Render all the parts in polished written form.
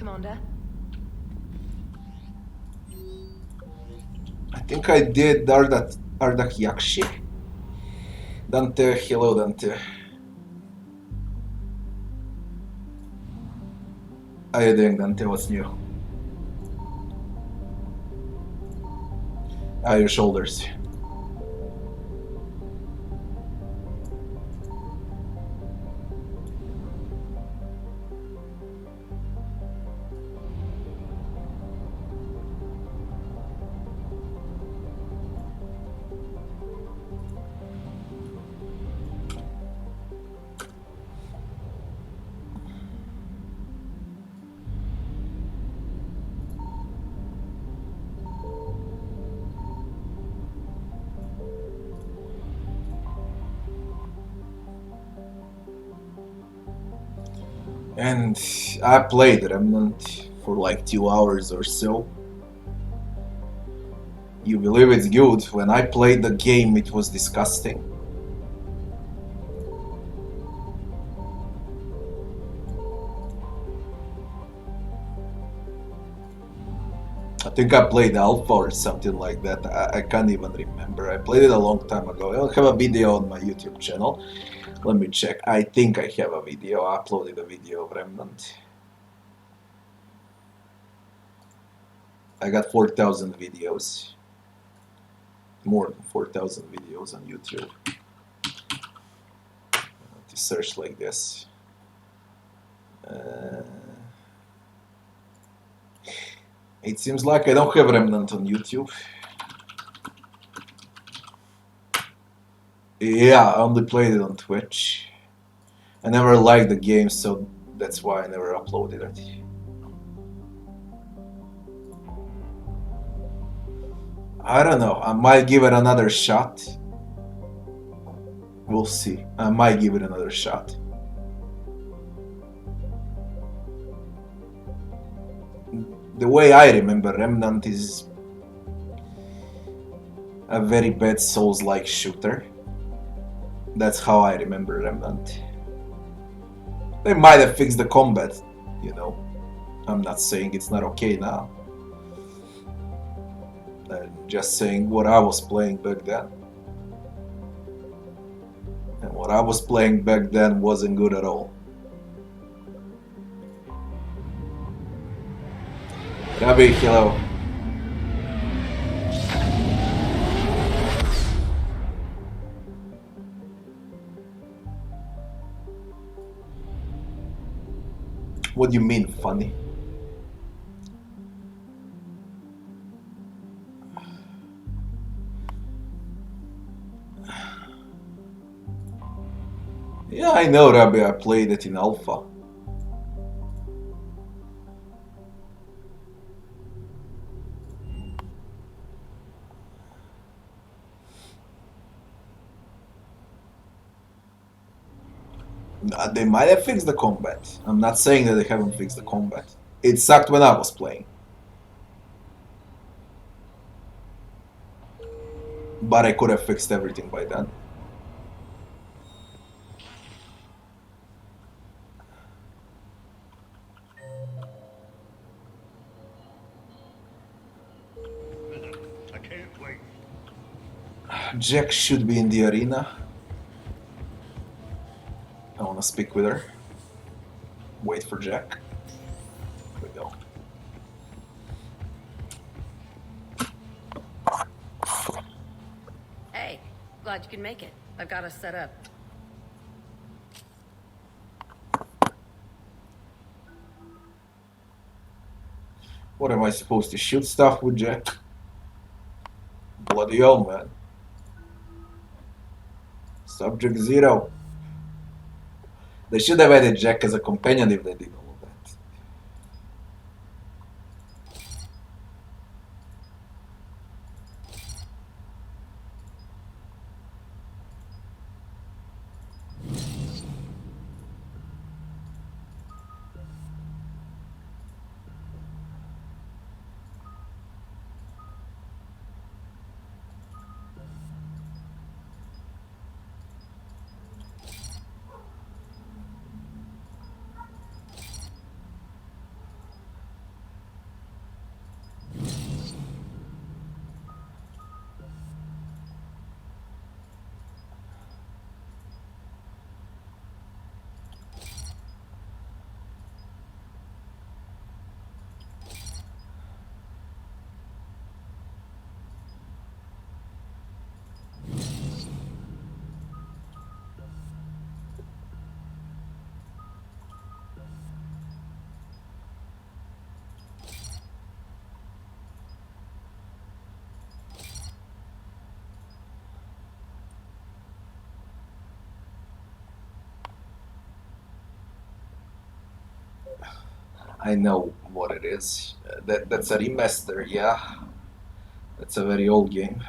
Commander. I think I did Ardak Yakshi. Dante, hello Dante. How are you doing, Dante? What's new? How are your shoulders? And I played Remnant for like 2 hours or so. You believe it's good? When I played the game, it was disgusting. I think I played Alpha or something like that. I can't even remember. I played it a long time ago. I have a video on my YouTube channel. Let me check. I think I have a video. I uploaded a video of Remnant. I got 4,000 videos. More than 4,000 videos on YouTube. To search like this. It seems like I don't have Remnant on YouTube. Yeah, I only played it on Twitch. I never liked the game, so that's why I never uploaded it. I don't know. I might give it another shot. We'll see. I might give it another shot. The way I remember Remnant is a very bad Souls-like shooter. That's how I remember Remnant. They might have fixed the combat, you know. I'm not saying it's not okay now. I'm just saying what I was playing back then. And what I was playing back then wasn't good at all. Rabbi, hello. What do you mean, funny? Yeah, I know, Rabbi. I played it in alpha. They might have fixed the combat. I'm not saying that they haven't fixed the combat. It sucked when I was playing. But I could have fixed everything by then. I can't wait. Jack should be in the arena. I want to speak with her. Wait for Jack. Here we go. Hey, glad you can make it. I've got us set up. What am I supposed to shoot stuff with Jack? Bloody hell, man. Subject 0. They should have added Jack as a companion if they did all of that. I know what it is. That's a remaster, yeah. That's a very old game.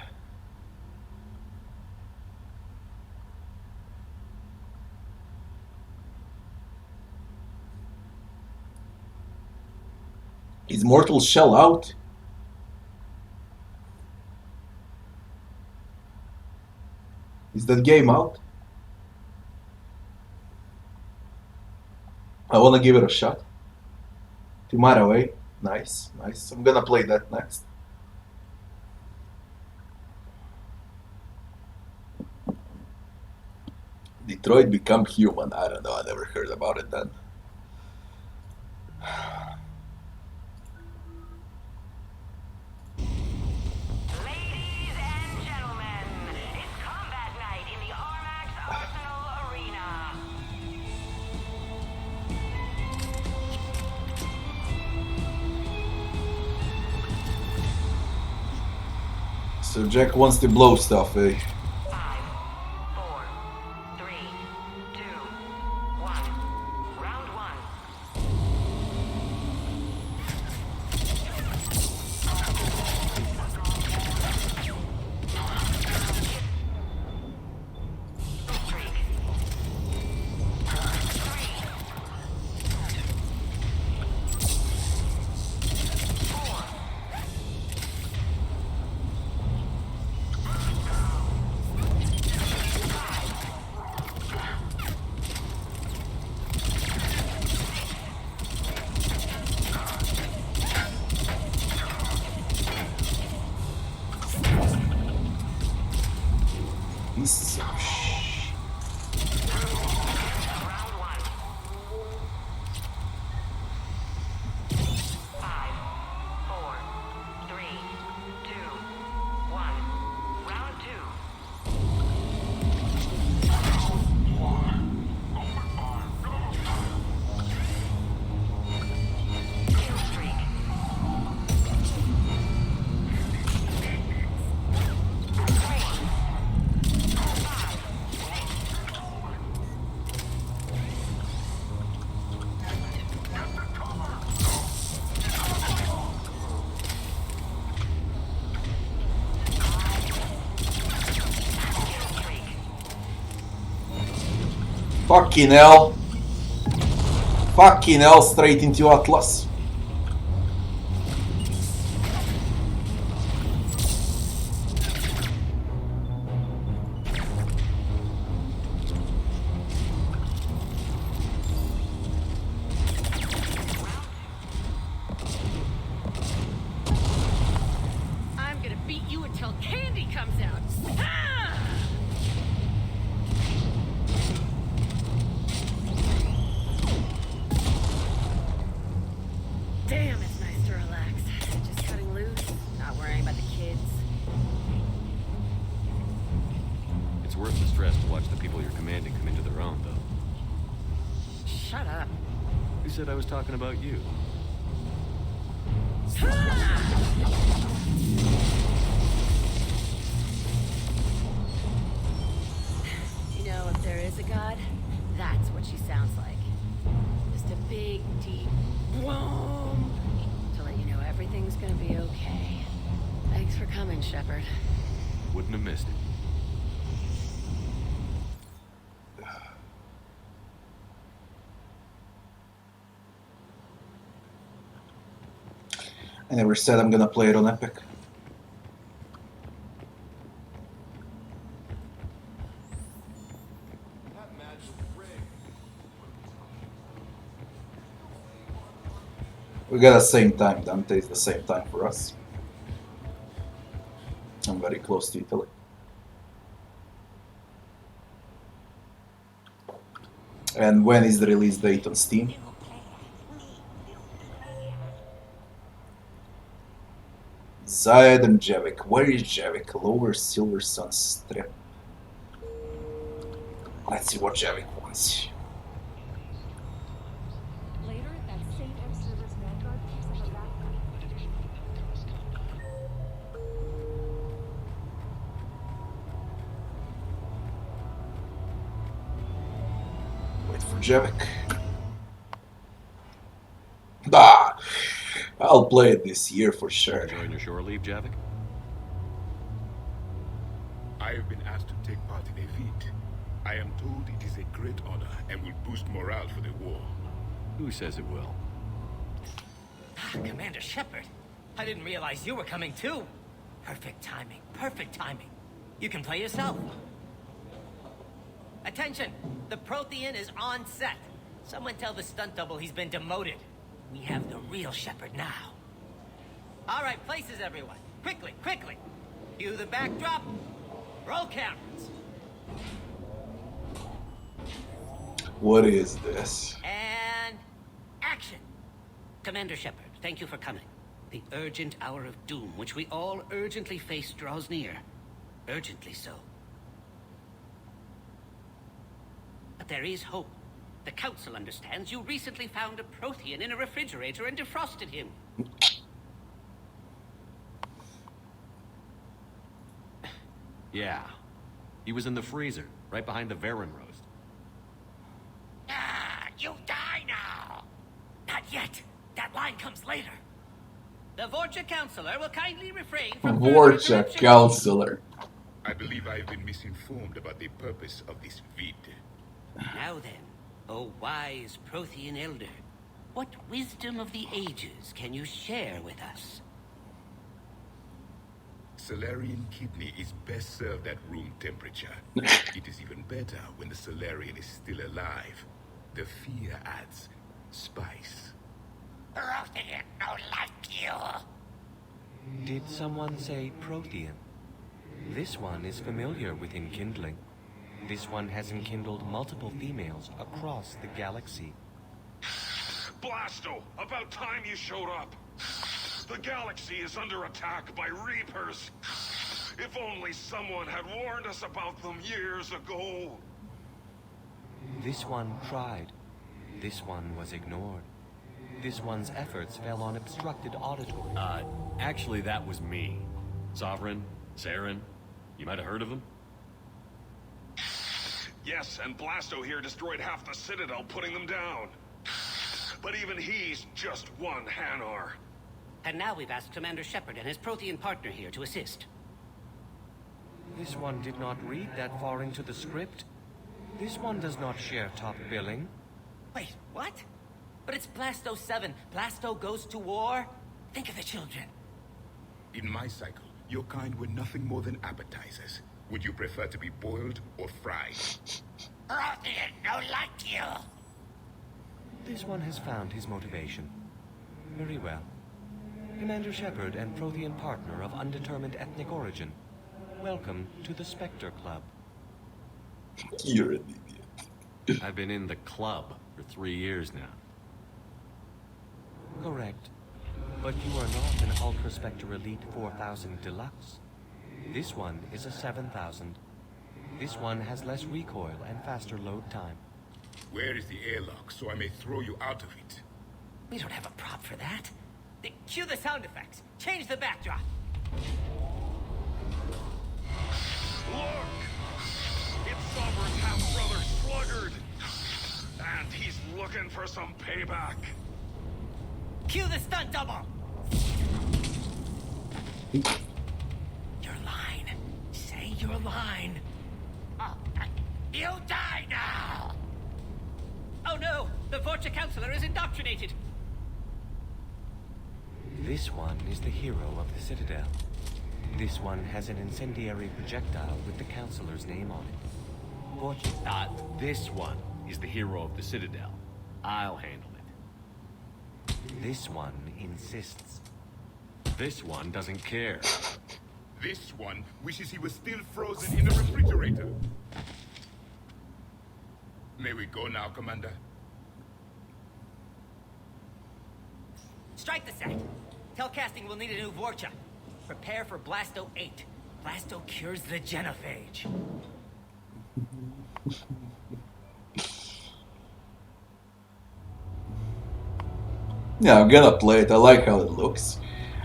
Is Mortal Shell out? Is that game out? I wanna give it a shot. Tomorrow, eh? Nice, nice. I'm gonna play that next. Detroit Become Human. I don't know, I never heard about it then. Ladies and gentlemen, it's combat night in the Armax Arsenal Arena. So Jack wants to blow stuff, eh? 5, 4, 3, 2, 1. Round 1. Streak. 4. Pieces of shh. Round 1. 5, 4, 3, 2, 1. Round 2. Kill streak. 3. Fucking hell. Fucking hell, straight into Atlas. I'm gonna beat you until candy comes out. Ah! Damn, it's nice to relax. Just cutting loose, not worrying about the kids. It's worth the stress to watch the people you're commanding come into their own, though. Shut up. Who said I was talking about you? You know, if there is a god, that's what she sounds like. Just a big, deep boom to let you know everything's gonna be okay. Thanks for coming, Shepard. Wouldn't have missed it. I never said I'm gonna play it on Epic. We got the same time, Dante's the same time for us. I'm very close to Italy. And when is the release date on Steam? Zayed and Javik. Where is Javik? Lower Silver Sun Strip. Let's see what Javik wants. Later, that same M-Server's Vanguard picks up a backpack. Wait for Javik. Ah, I'll play it this year for sure. Enjoying your shore leave, Javik? I have been asked to take part in a feat. I am told it is a great honor and will boost morale for the war. Who says it will? Commander Shepard, I didn't realize you were coming too. Perfect timing, perfect timing. You can play yourself. Attention, the Prothean is on set. Someone tell the stunt double he's been demoted. We have the real Shepard now. All right, places everyone. Quickly, quickly. Cue the backdrop. Roll cameras. What is this? And action. Commander Shepard, thank you for coming. The urgent hour of doom, which we all urgently face, draws near. Urgently so. But there is hope. The Council understands you recently found a Prothean in a refrigerator and defrosted him. Yeah. He was in the freezer, right behind the Varen roast. Ah, you die now! Not yet. That line comes later. The Vorcha Counselor will kindly refrain from further Vorcha interruptions. Counselor. I believe I have been misinformed about the purpose of this vid. Now then, O wise Prothean Elder, what wisdom of the ages can you share with us? Solarian kidney is best served at room temperature. It is even better when the Solarian is still alive. The fear adds spice. Prothean no like you. Did someone say Prothean? This one is familiar with enkindling. This one has enkindled multiple females across the galaxy. Blasto, about time you showed up. The galaxy is under attack by Reapers. If only someone had warned us about them years ago. This one tried. This one was ignored. This one's efforts fell on obstructed auditory. Actually, that was me. Sovereign, Saren. You might have heard of him? Yes, and Blasto here destroyed half the Citadel, putting them down. But even he's just one Hanar. And now we've asked Commander Shepard and his Prothean partner here to assist. This one did not read that far into the script. This one does not share top billing. Wait, what? But it's Blasto 7. Blasto goes to war? Think of the children. In my cycle, your kind were nothing more than appetizers. Would you prefer to be boiled or fried? Prothean no like you. This one has found his motivation. Very well. Commander Shepard and Prothean partner of undetermined ethnic origin. Welcome to the Spectre Club. You're an idiot. I've been in the club for 3 years now. Correct. But you are not an Ultra Spectre Elite 4000 Deluxe. This one is a 7000. This one has less recoil and faster load time. Where is the airlock so I may throw you out of it? We don't have a prop for that. Cue the sound effects. Change the backdrop. Look! It's Sovereign's half-brother Sluggard! And he's looking for some payback. Cue the stunt double. Your line. Say your line. Oh, you die now! Oh no! The Vorcha Counselor is indoctrinated! This one is the hero of the Citadel. This one has an incendiary projectile with the Counselor's name on it. Fortune. This one is the hero of the Citadel. I'll handle it. This one insists. This one doesn't care. This one wishes he was still frozen in the refrigerator. May we go now, Commander? Strike the set. Tell casting we'll need a new Vorcha. Prepare for Blasto 8. Blasto cures the genophage. Yeah, I'm gonna play it. I like how it looks.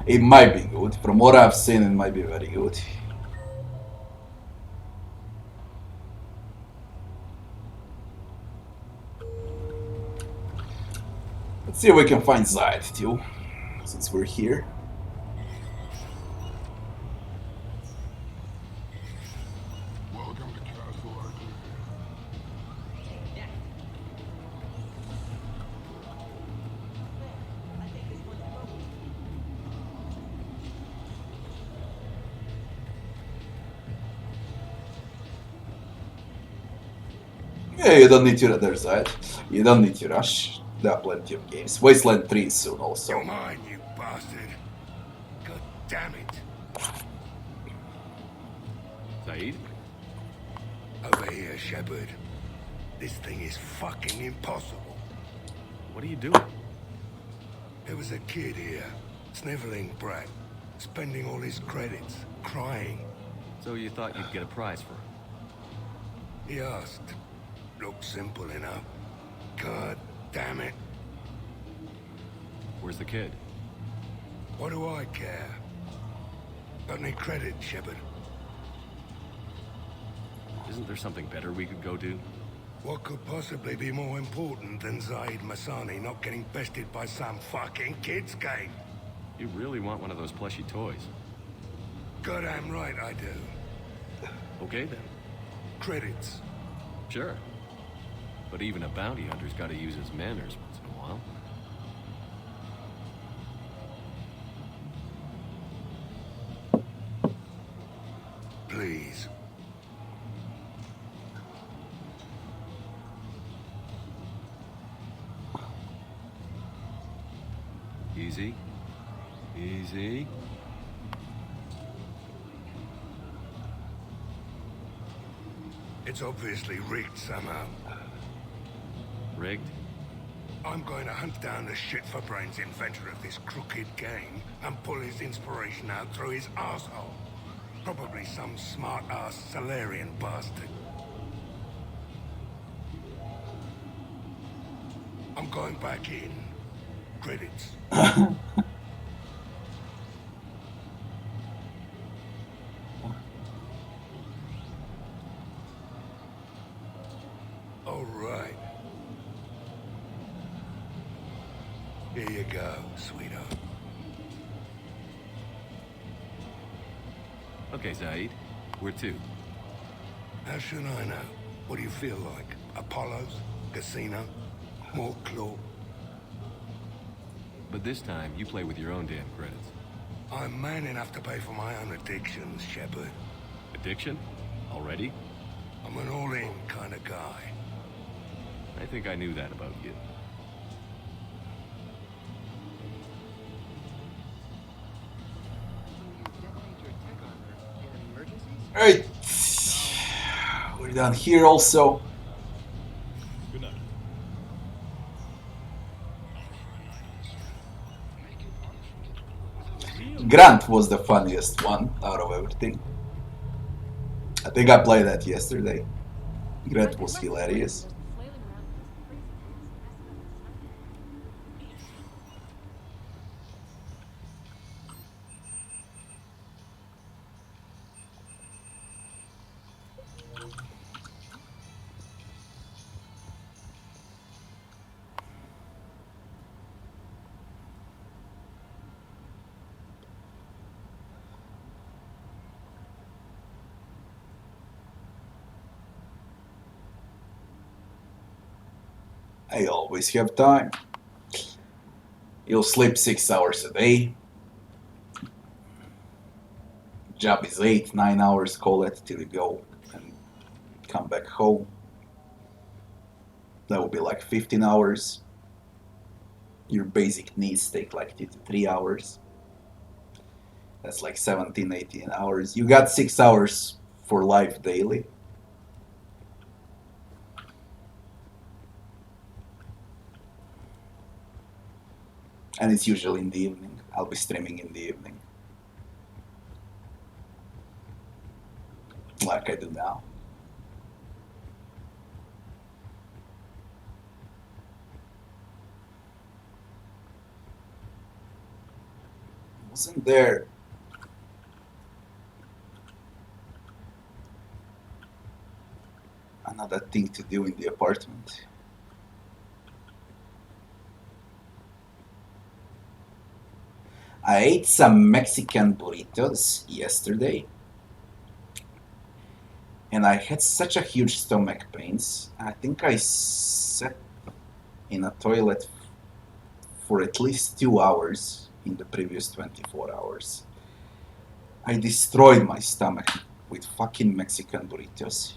It might be good. From what I've seen, it might be very good. Let's see if we can find Zayed too, since we're here. Welcome to Castle Arcade. Yeah, you don't need to there's Zayed. You don't need to rush. There are plenty of games. Wasteland 3 is soon also. You're mine, you bastard. God damn it. Saeed? Over here, Shepard. This thing is fucking impossible. What are you doing? There was a kid here, sniveling brat, spending all his credits, crying. So you thought you'd get a prize for him? He asked. Looked simple enough. God damn it. Where's the kid? What do I care? Got any credit, Shepard? Isn't there something better we could go do? What could possibly be more important than Zaid Masani not getting bested by some fucking kids game? You really want one of those plushy toys? Goddamn right I do. Okay then. Credits. Sure. But even a bounty hunter's got to use his manners once in a while. Please. Easy. Easy. It's obviously rigged somehow. Rigged? I'm going to hunt down the shit-for-brains inventor of this crooked game and pull his inspiration out through his asshole. Probably some smart-ass Salarian bastard. I'm going back in. Credits. All right. Here you go, sweetheart. Okay, Zaid. Where to? How should I know? What do you feel like? Apollo's? Casino? More claw? But this time, you play with your own damn credits. I'm man enough to pay for my own addictions, Shepard. Addiction? Already? I'm an all-in kind of guy. I think I knew that about you. Alright. We're down here also. Good night. Grant was the funniest one out of everything. I think I played that yesterday. Grant was hilarious. I always have time. You'll sleep 6 hours a day. Job is 8, 9 hours, call it till you go and come back home. That would be like 15 hours. Your basic needs take like 2 to 3 hours. That's like 17, 18 hours. You got 6 hours for life daily. And it's usually in the evening. I'll be streaming in the evening. Like I do now. Wasn't there another thing to do in the apartment? I ate some Mexican burritos yesterday, and I had such a huge stomach pains. I think I sat in a toilet for at least 2 hours in the previous 24 hours. I destroyed my stomach with fucking Mexican burritos.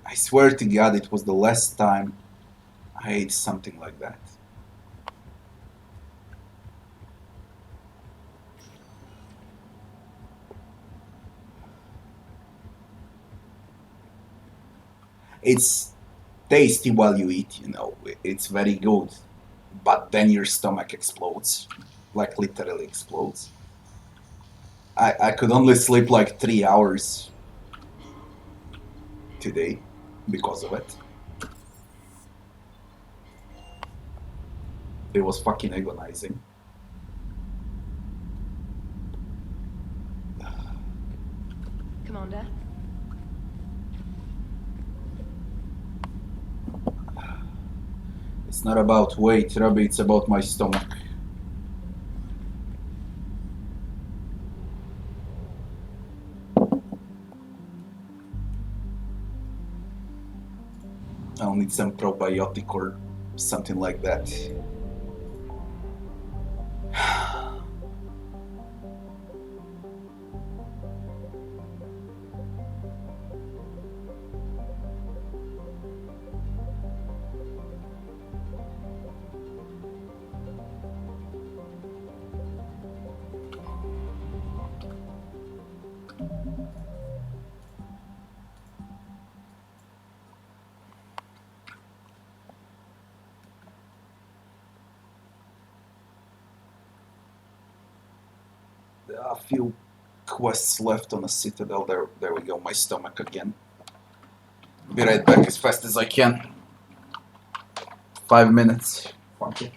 I swear to God, it was the last time I ate something like that. It's tasty while you eat, you know, it's very good, but then your stomach explodes, like literally explodes. I could only sleep like 3 hours today because of it. It was fucking agonizing. Commander? It's not about weight, Robbie, it's about my stomach. I'll need some probiotic or something like that. There are a few quests left on the Citadel. There we go, my stomach again. Be right back as fast as I can. 5 minutes. Fuck it.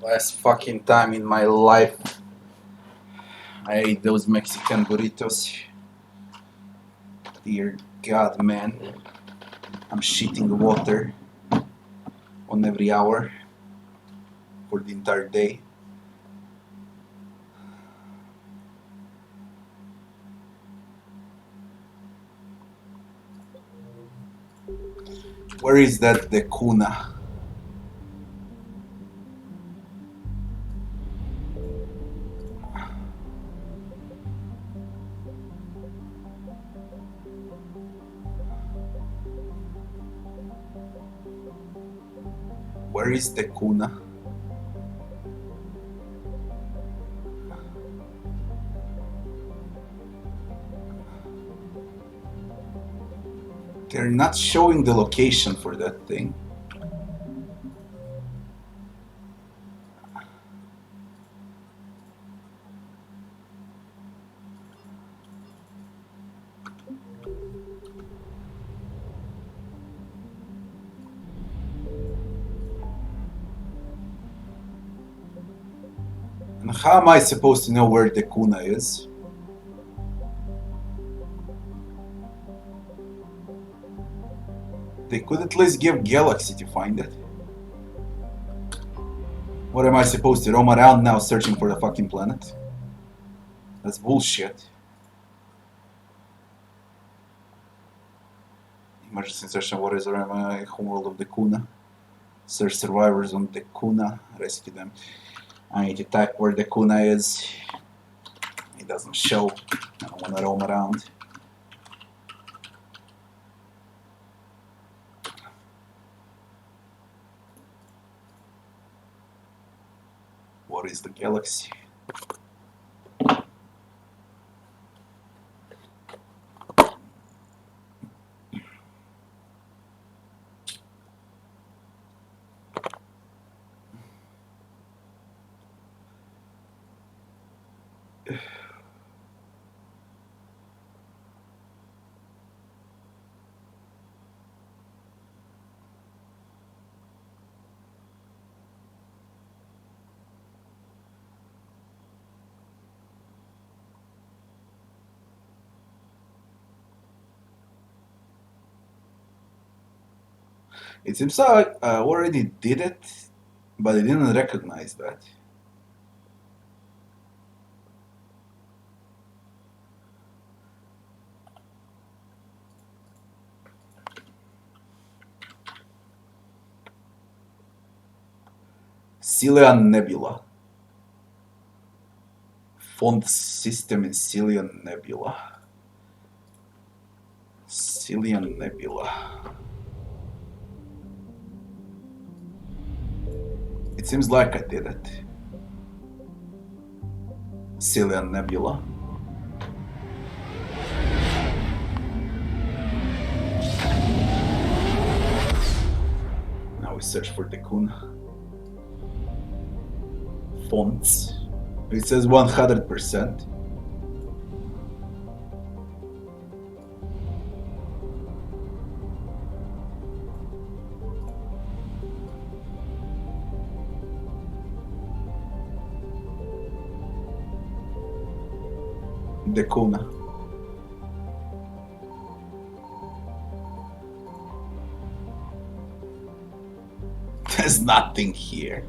Last fucking time in my life I ate those Mexican burritos. Dear God, man. I'm shitting water on every hour for the entire day. Where is that Decuna? Where is Decuna? They're not showing the location for that thing. And how am I supposed to know where Decuna is? They could at least give Galaxy to find it. What am I supposed to roam around now searching for the fucking planet? That's bullshit. Emergency search and what is around my homeworld of Decuna. Search survivors on Decuna. Rescue them. I need to type where Decuna is. It doesn't show. I don't want to roam around. What is the galaxy? It seems like I already did it, but I didn't recognize that. Cillian Nebula. Font system in Cillian Nebula. Cillian Nebula. It seems like I did it. Cillian Nebula. Now we search for Decuna. Fonts. It says 100%. Decuna. There's nothing here.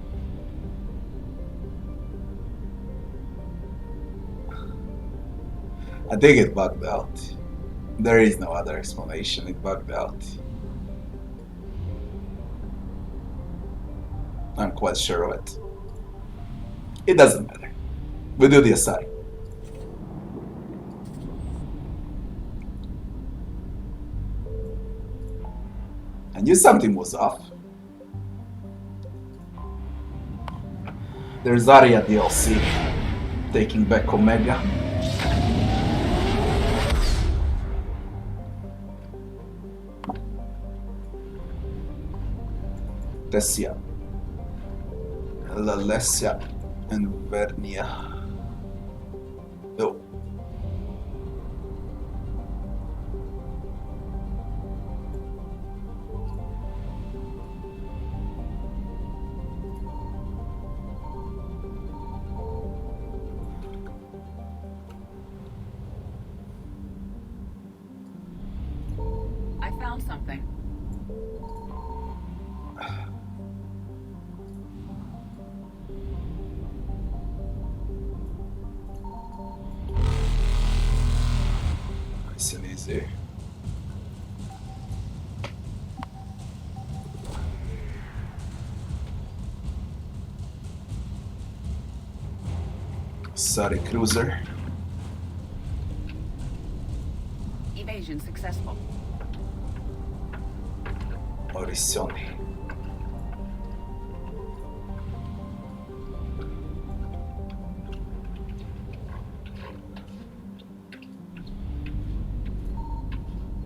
I think it bugged out. There is no other explanation, it bugged out. I'm quite sure of it. It doesn't matter. We do the aside. I knew something was off. There's Zarya DLC. Taking back Omega. Tessia, Lalessia, and Vernia. Oh. found something. Nice and easy. Sorry, cruiser. Evasion successful. Orisoni.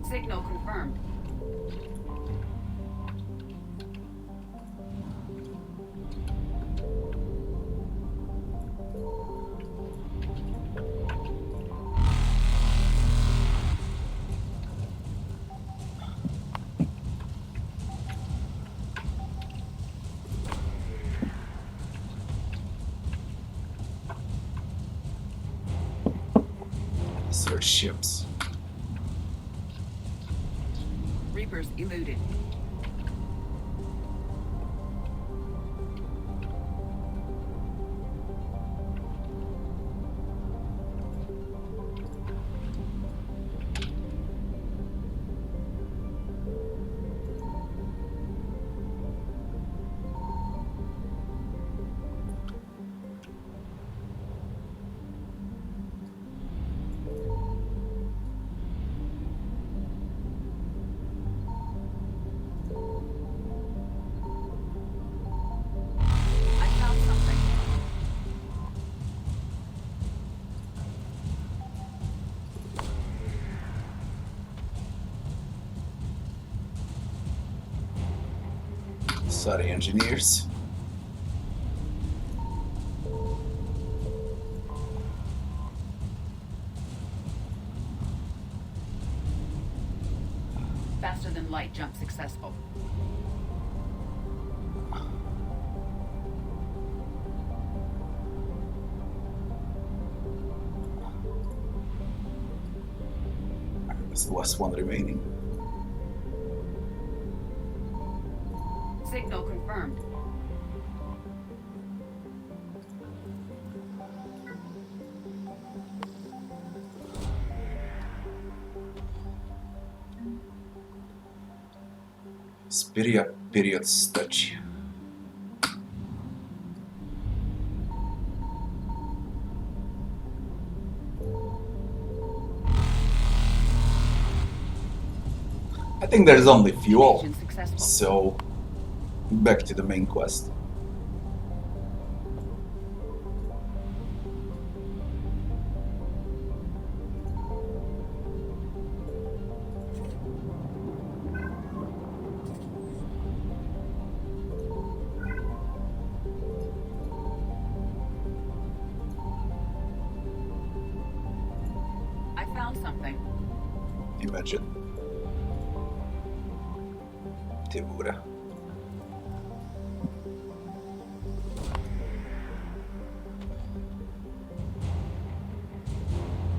Signal confirmed. Starships. Reapers eluded. I found something. Sorry, engineers. Faster than light jump successful. There's the last one remaining. Signal confirmed. Spiria period statue. I think there's only fuel, Evasion successful. so back to the main quest. I found something. Imagine. Tevura.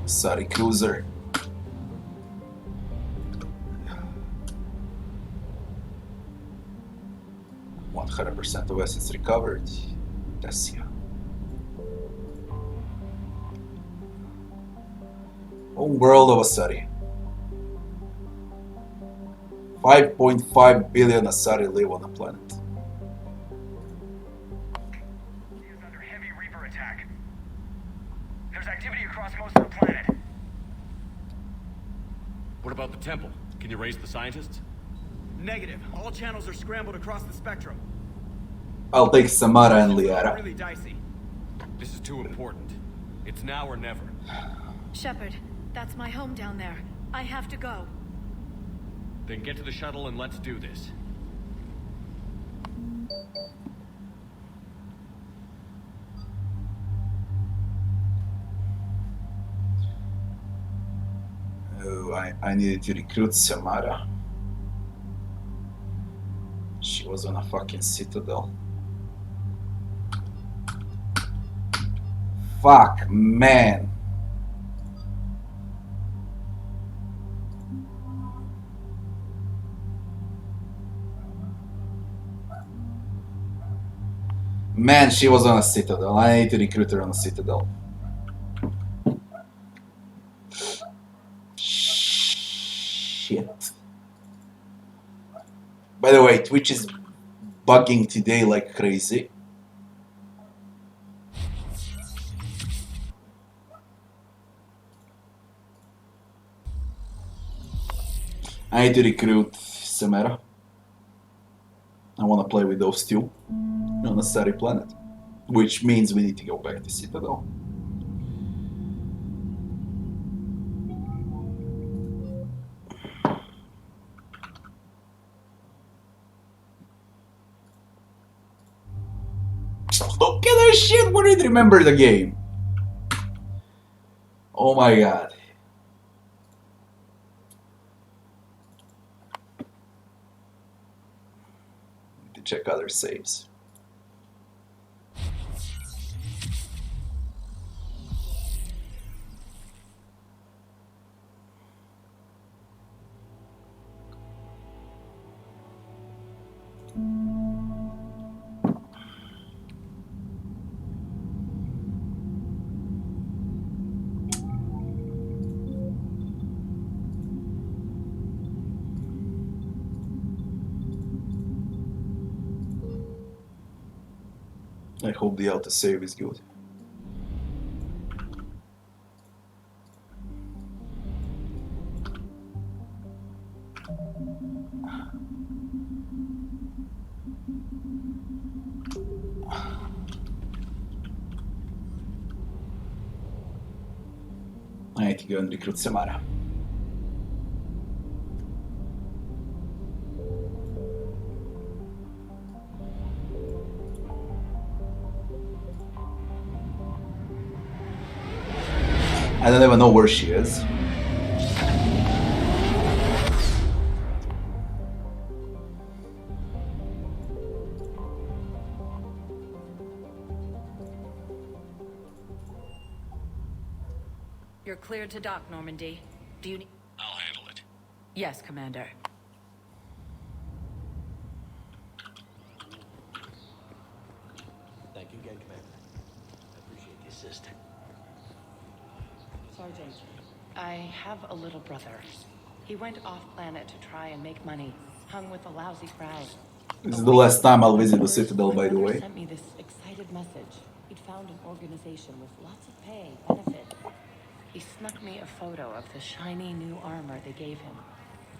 Sorry, cruiser. %100% of assets recovered. That's yeah. Home world of Asari. 5.5 billion Asari live on the planet. He is under heavy Reaper attack. There's activity across most of the planet. What about the temple? Can you raise the scientists? Negative. All channels are scrambled across the spectrum. I'll take Samara and Liara. Really dicey. This is too important. It's now or never. Shepard, that's my home down there. I have to go. Then get to the shuttle and let's do this. Oh, I needed to recruit Samara. She was on a fucking citadel. Fuck, man. Man, she was on a Citadel. I need to recruit her on a Citadel. Shit. By the way, Twitch is bugging today like crazy. I need to recruit Samara. I want to play with those two on a Sari planet. Which means we need to go back to Citadel. Look at that shit! We didn't remember the game. Oh my god. Need to check other saves. I hope the autosave is good. I need to go and recruit Samara. I don't even know where she is. You're cleared to dock, Normandy. Do you need... I'll handle it. Yes, Commander. Thank you again, Commander. I appreciate the assist. Sergeant, I have a little brother. He went off-planet to try and make money. Hung with a lousy crowd. This is the last time I'll visit the Citadel, by the way. He sent me this excited message. He'd found an organization with lots of pay, benefits. He snuck me a photo of the shiny new armor they gave him.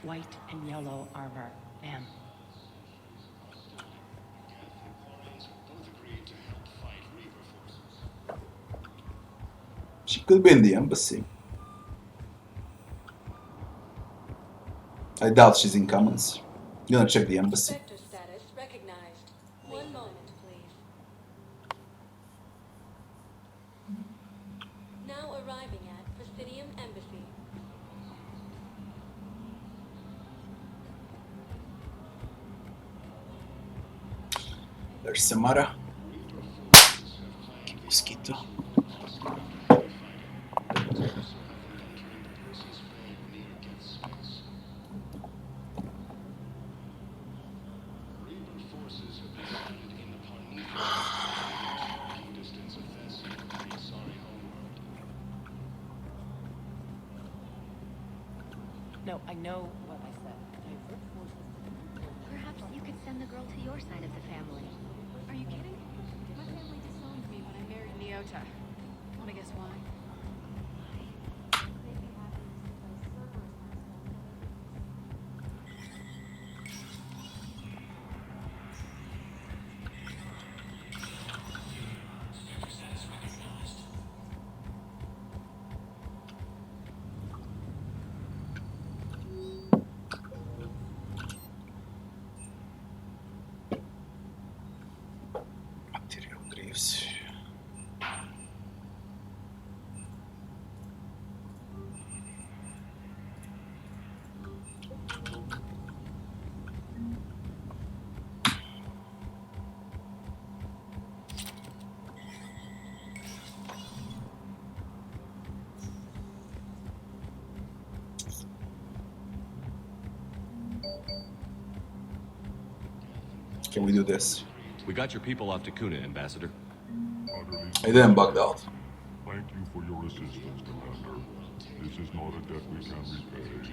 White and yellow armor, ma'am. She could be in the embassy. I doubt she's in Commons. I'm gonna check the embassy. Sector status recognized. 1 moment, please. Now arriving at Presidium Embassy. There's Samara. Mosquito. No, I know what I said. Perhaps you could send the girl to your side of the family. Are you kidding? My family disowned me when I married Leota. Wanna guess why? Material Greaves. Can we do this? We got your people off to Kuna, Ambassador. I didn't bug out. Thank you for your assistance, Commander. This is not a debt we can repay.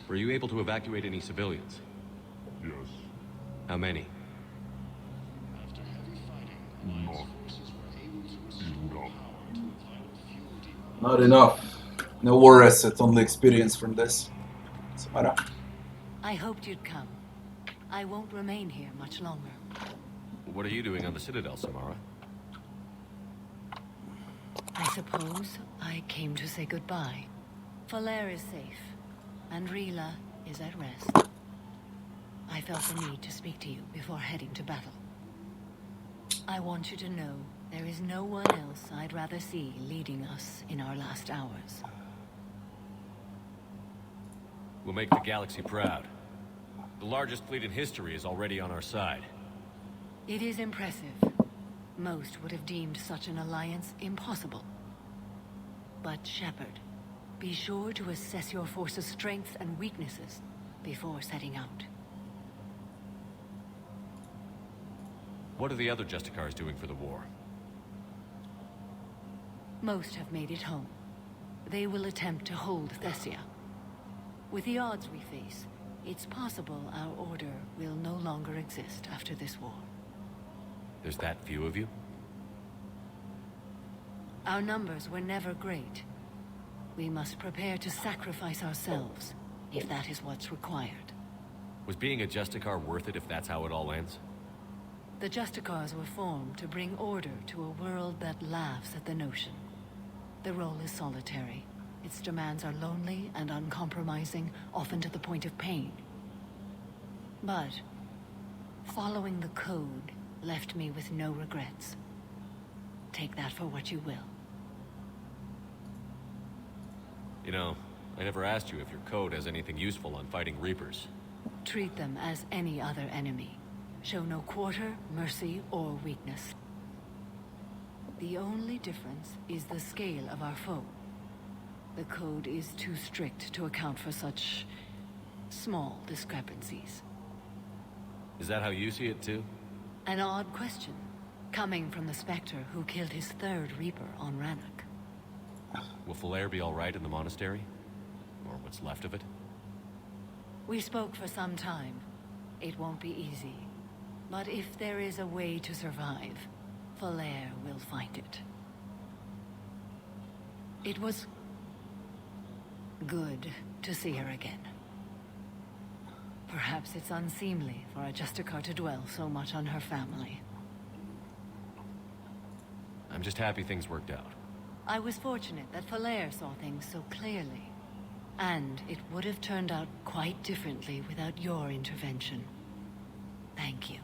Were you able to evacuate any civilians? Yes. How many? Not enough. Not enough. No war asset, only experience from this. Samara. I hoped you'd come. I won't remain here much longer. What are you doing on the Citadel, Samara? I suppose I came to say goodbye. Falair is safe, and Rila is at rest. I felt the need to speak to you before heading to battle. I want you to know there is no one else I'd rather see leading us in our last hours. We'll make the galaxy proud. The largest fleet in history is already on our side. It is impressive. Most would have deemed such an alliance impossible. But Shepard, be sure to assess your force's strengths and weaknesses before setting out. What are the other Justicars doing for the war? Most have made it home. They will attempt to hold Thessia. With the odds we face, it's possible our order will no longer exist after this war. There's that few of you? Our numbers were never great. We must prepare to sacrifice ourselves, if that is what's required. Was being a Justicar worth it if that's how it all ends? The Justicars were formed to bring order to a world that laughs at the notion. The role is solitary. Its demands are lonely and uncompromising, often to the point of pain. But following the code left me with no regrets. Take that for what you will. You know, I never asked you if your code has anything useful on fighting Reapers. Treat them as any other enemy. Show no quarter, mercy, or weakness. The only difference is the scale of our foe. The code is too strict to account for such small discrepancies. Is that how you see it too? An odd question, coming from the Spectre who killed his third Reaper on Rannoch. Will Falair be alright in the monastery? Or what's left of it? We spoke for some time. It won't be easy. But if there is a way to survive, Falair will find it. It was good to see her again. Perhaps it's unseemly for a Justicar to dwell so much on her family. I'm just happy things worked out. I was fortunate that Falair saw things so clearly. And it would have turned out quite differently without your intervention. Thank you.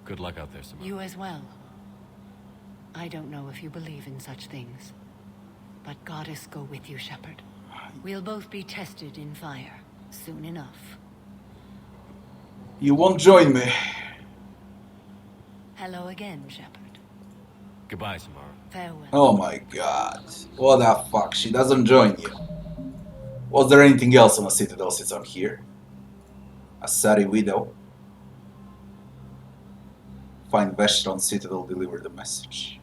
Good luck out there, Samara. You as well. I don't know if you believe in such things, but Goddess go with you, Shepard. We'll both be tested in fire soon enough. You won't join me. Hello again, Shepard. Goodbye, Samara. Farewell. Oh my god. What the fuck? She doesn't join you. Was there anything else on the Citadel since I'm here? A Sari widow? Find Vestron Citadel, deliver the message.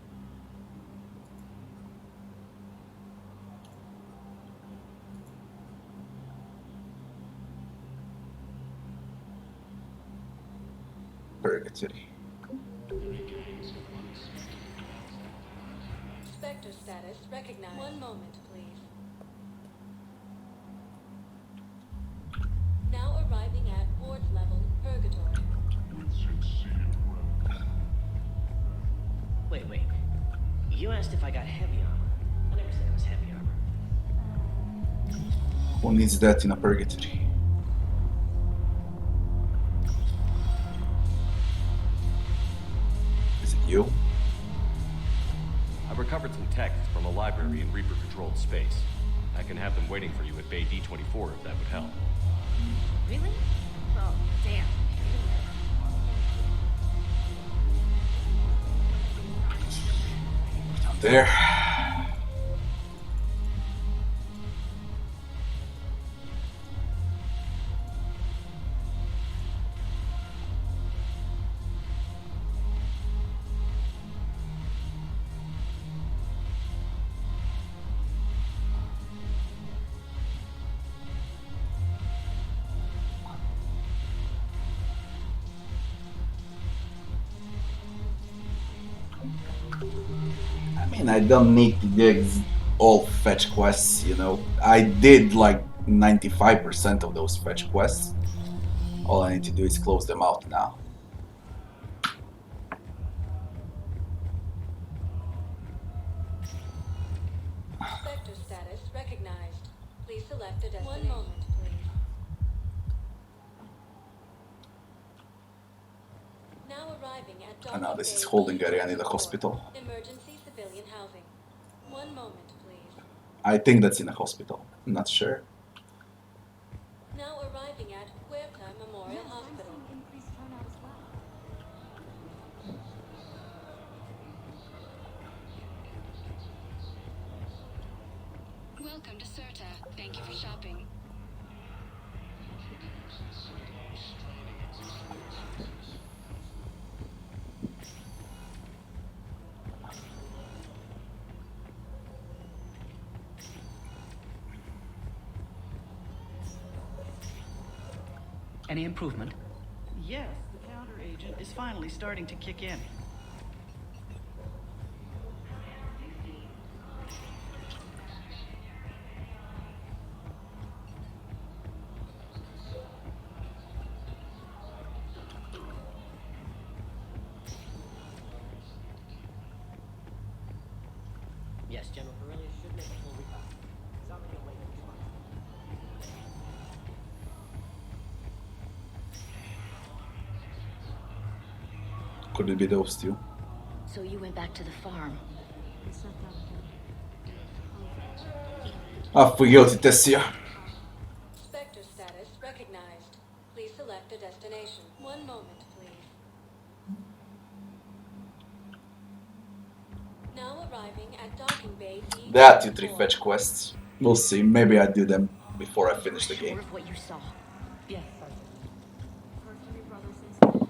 Purgatory. Spectre status recognized. One moment, please. Now arriving at ward level, Purgatory. Wait. You asked if I got heavy armor. I never said it was heavy armor. Who needs that in a purgatory? Is it you? I've recovered some texts from a library in Reaper-controlled space. I can have them waiting for you at Bay D-24 if that would help. Really? Oh, damn. Down there. And I don't need to do all fetch quests, you know. I did like 95% of those fetch quests. All I need to do is close them out now. Spectre status recognized. Please select a destination. 1 moment, please. Now arriving at And now Docking this is Bay holding Ariane in the B24. hospital. Emergency civilian housing. 1 moment, please. I think that's in a hospital. I'm not sure. Now arriving at Huerta Memorial Hospital. Increased turnout as well. Welcome to Serta. Thank you for shopping. Any improvement? Yes, the counter agent is finally starting to kick in. Yes, General Corellia should make a full recall. He's already awaiting response. Could it be those two? So you went back to the farm. Афигел Tessia. Spectre status recognized. Please select a destination. 1 moment, please. Now arriving at Docking Bay B24. There are 2-3 fetch quests. We'll see. Maybe I do them before I finish the game. Sure of what you saw. Yes, Heard from your brother since.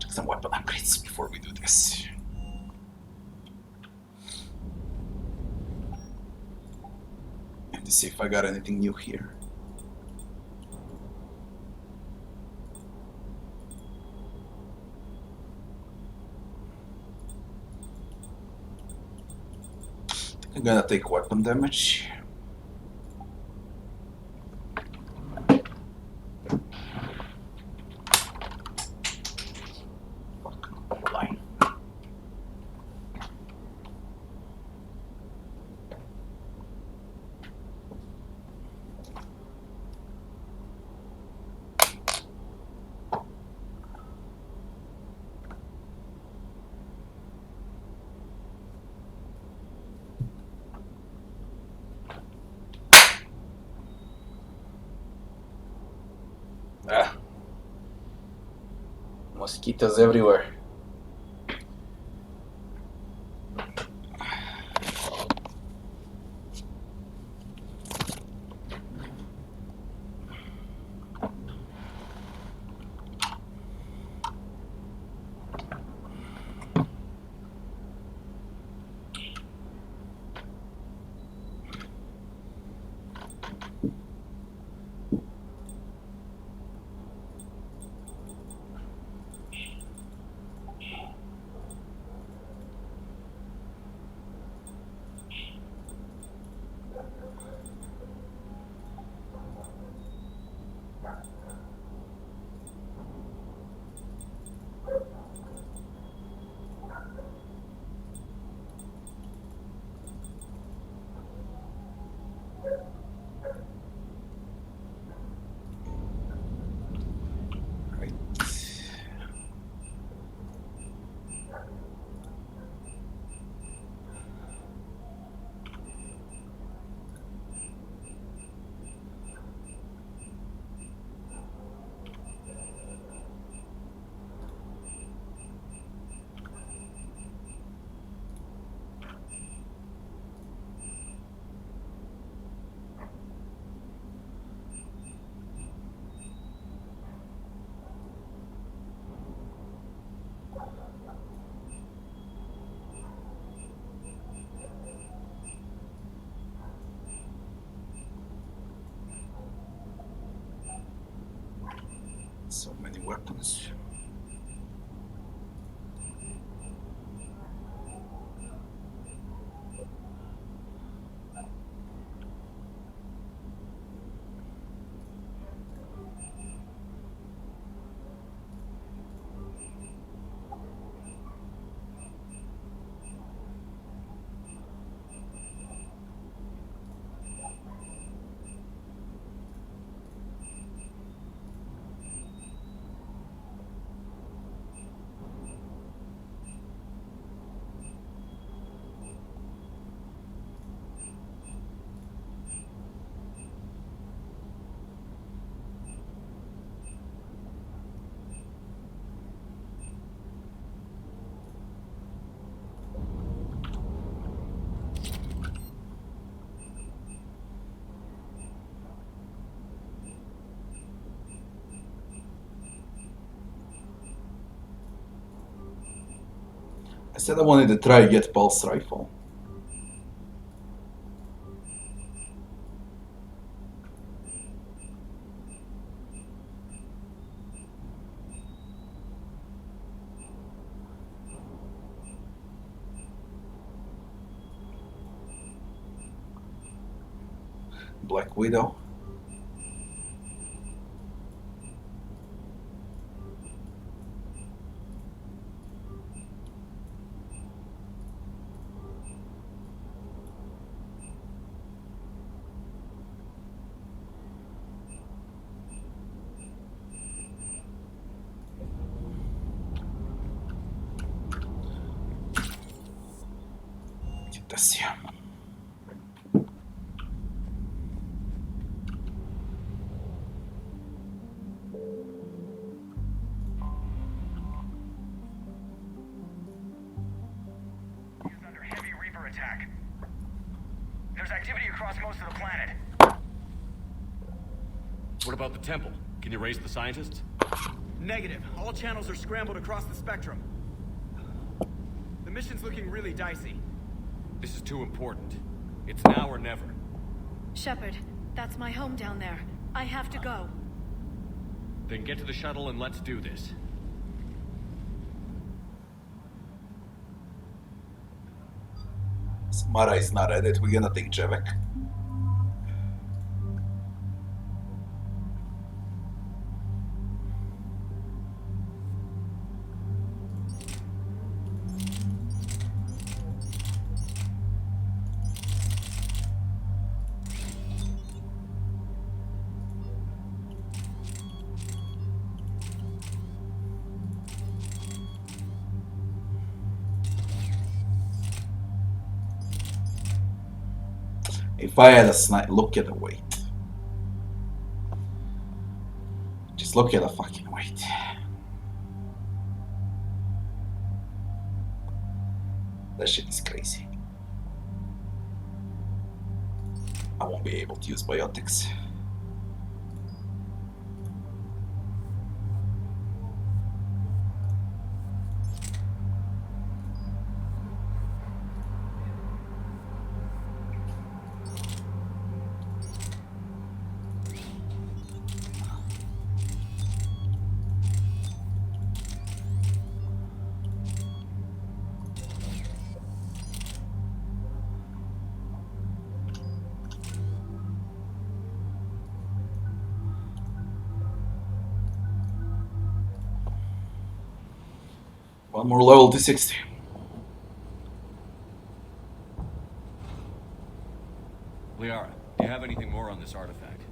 Check some weapon upgrades before we do this. And to see if I got anything new here. I'm gonna take weapon damage. Fuck, line. Ah. Mosquitoes everywhere. buttons. I said I wanted to try get pulse rifle. Black Widow. Типа Under heavy Reaper attack. There's activity across most of the planet. What about the temple? Can you raise the scientists? Negative. All channels are scrambled across the spectrum. The mission's looking really dicey. This is too important. It's now or never. Shepard, that's my home down there. I have to go. Then get to the shuttle and let's do this. Mara is not at it. We're gonna take Jevek. If I had a snipe, look at the weight. Just look at the fucking weight. That shit is crazy. I won't be able to use biotics. One more level to 60. Liara, do you have anything more on this artifact?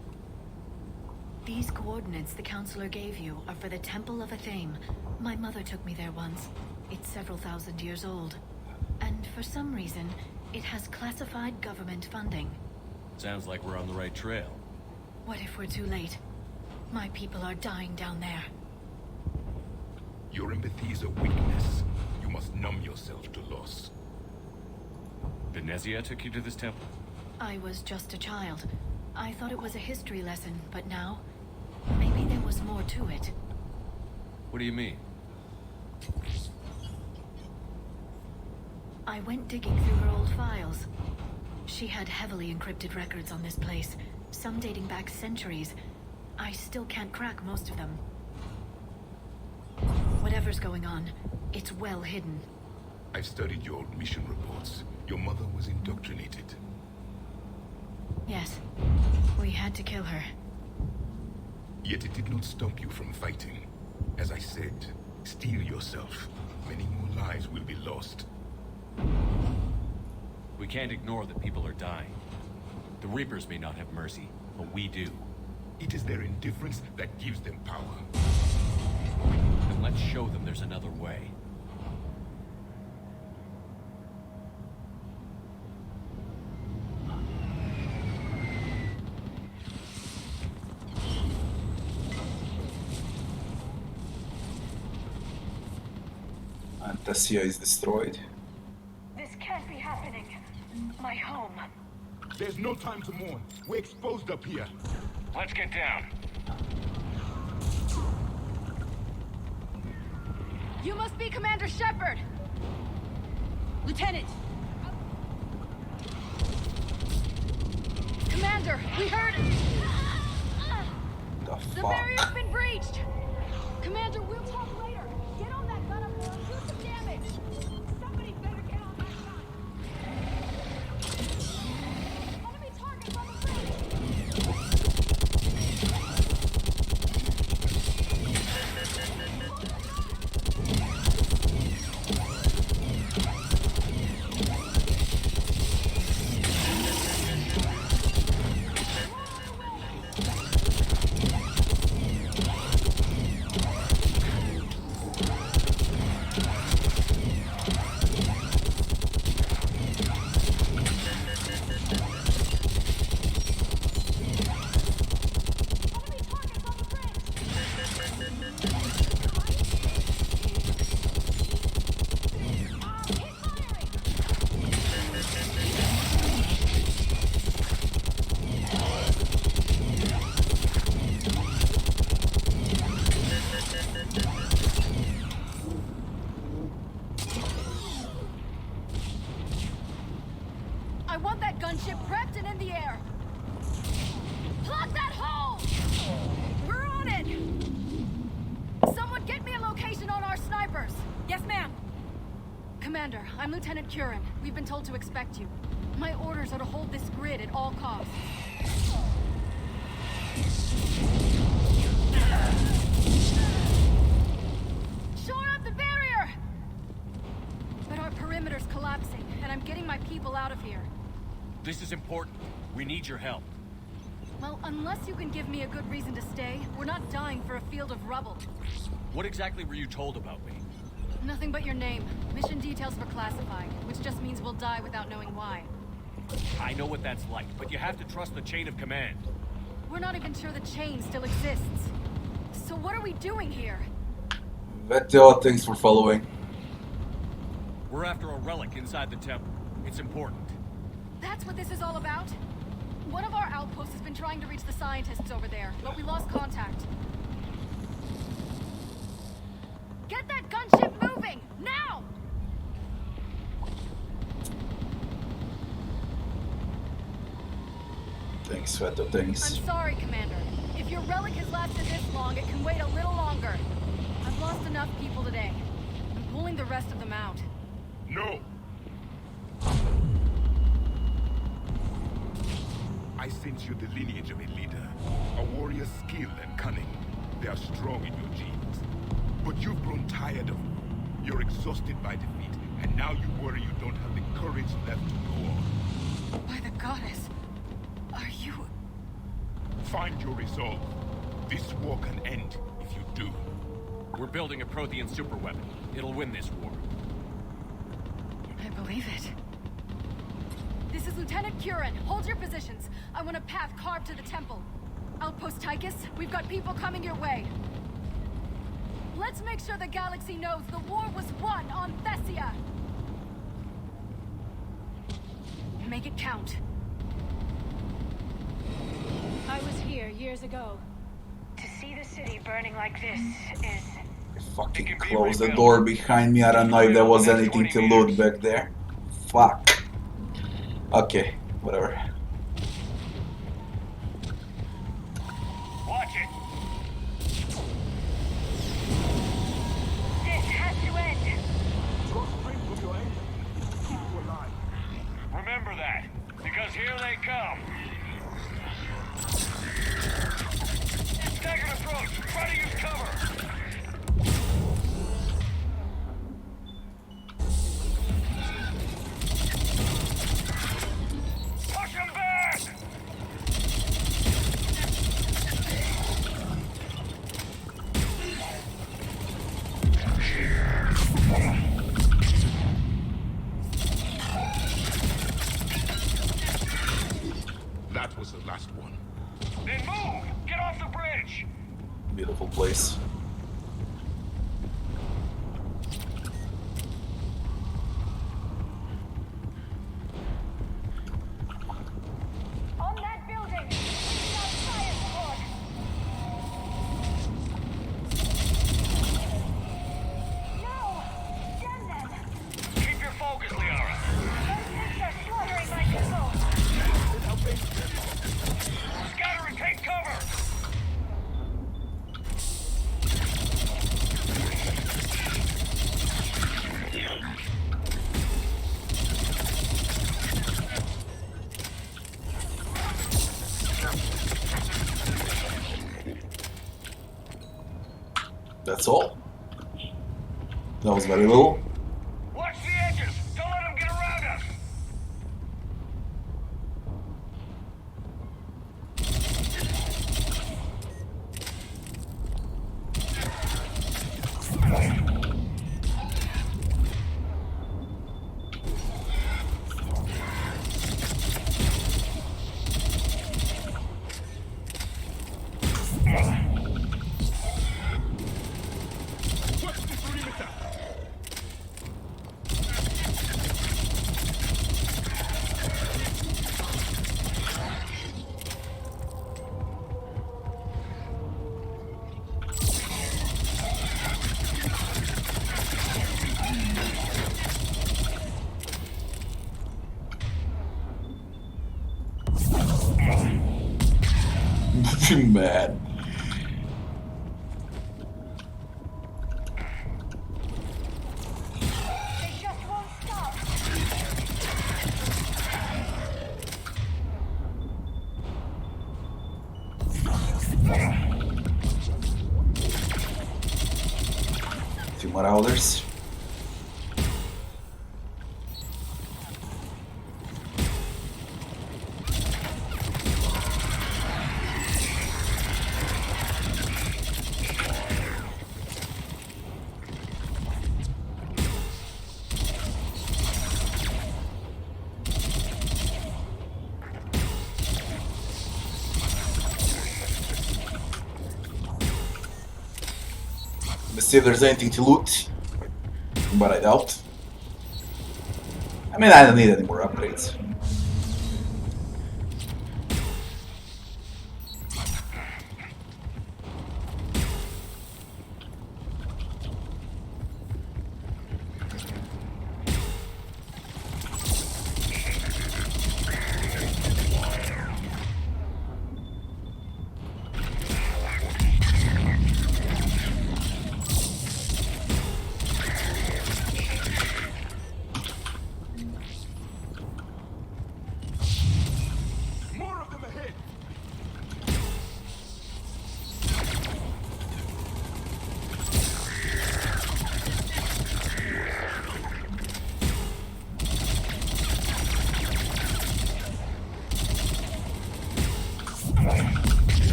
These coordinates the counselor gave you are for the Temple of Athame. My mother took me there once. It's several thousand years old. And for some reason, it has classified government funding. Sounds like we're on the right trail. What if we're too late? My people are dying down there. Your empathy is a weakness. You must numb yourself to loss. Venezia took you to this temple? I was just a child. I thought it was a history lesson, but now, maybe there was more to it. What do you mean? I went digging through her old files. She had heavily encrypted records on this place, some dating back centuries. I still can't crack most of them. Whatever's going on, it's well hidden. I've studied your old mission reports. Your mother was indoctrinated. Yes. We had to kill her. Yet it did not stop you from fighting. As I said, steel yourself. Many more lives will be lost. We can't ignore that people are dying. The Reapers may not have mercy, but we do. It is their indifference that gives them power. Then let's show them there's another way. Antasia is destroyed. This can't be happening. My home. There's no time to mourn. We're exposed up here. Let's get down. You must be Commander Shepard! Lieutenant! Commander, we heard it! The barrier's been breached! Commander, we'll talk later. Get on that gun up there and do some damage! Somebody better get on that gun! Enemy targets on the bridge! I want that gunship prepped and in the air. Plug that hole! We're on it! Someone get me a location on our snipers. Yes, ma'am. Commander, I'm Lieutenant Curran. We've been told to expect you. My orders are to hold this grid at all costs. Shore up the barrier! But our perimeter's collapsing, and I'm getting my people out of here. This is important. We need your help. Well, unless you can give me a good reason to stay, we're not dying for a field of rubble. What exactly were you told about me? Nothing but your name. Mission details were classified, which just means we'll die without knowing why. I know what that's like, but you have to trust the chain of command. We're not even sure the chain still exists. So what are we doing here? Vettel, thanks for following. We're after a relic inside the temple. It's important. That's what this is all about? One of our outposts has been trying to reach the scientists over there, but we lost contact. Get that gunship moving! Now! Thanks, Vettel, thanks. I'm sorry, Commander. If your relic has lasted this long, it can wait a little longer. I've lost enough people today. I'm pulling the rest of them out. No! I sense you the lineage of a leader. A warrior's skill and cunning. They are strong in your genes. But you've grown tired of them. You're exhausted by defeat, and now you worry you don't have the courage left to go on. By the goddess, are you... Find your resolve. This war can end if you do. We're building a Prothean superweapon. It'll win this war. I believe it. This is Lieutenant Curran. Hold your positions. I want a path carved to the temple. Outpost Tychus, we've got people coming your way. Let's make sure the galaxy knows the war was won on Thessia. Make it count. I was here years ago. To see the city burning like this is... Fucking close the door behind me. I don't know if there was anything to loot back there. Fuck. Okay, whatever. Watch it. This place. On that building! Without fire support! No! Damn them! Keep your focus, Liara. Those things are slaughtering my people! Scatter and take cover! That's all. That was very little. Watch the edges! Don't let them get around us! Man. They just won't stop! Two more holders. Let's see if there's anything to loot, but I doubt. I mean, I don't need any more upgrades. More of them ahead!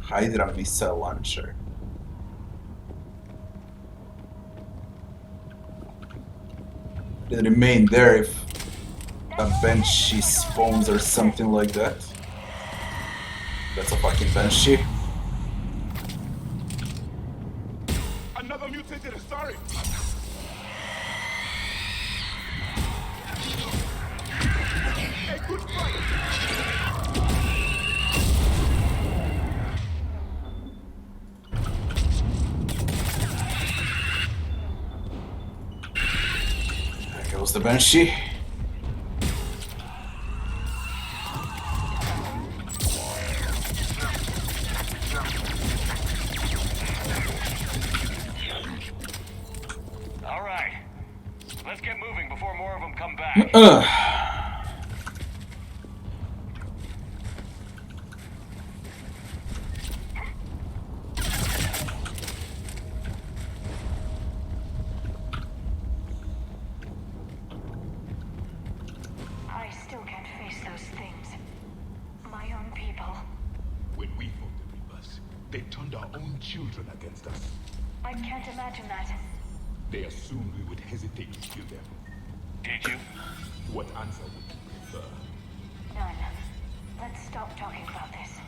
Hydra missile launcher. It remain there if a Banshee spawns or something like that. That's a fucking Banshee. Another mutated Astari! A good fight! There goes the Banshee. All right. Let's get moving before more of them come back. I still can't face those things. My own people. When we fought the Reapers, they turned our own children against us. I can't imagine that. They assumed we would hesitate to kill them. Did you? What answer would you prefer? None. Let's stop talking about this.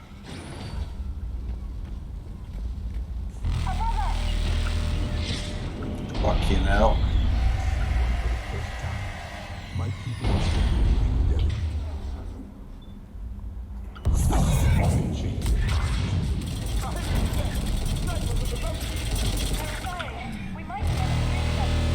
Above us! Fucking hell. My people are still living We might be able to reach them.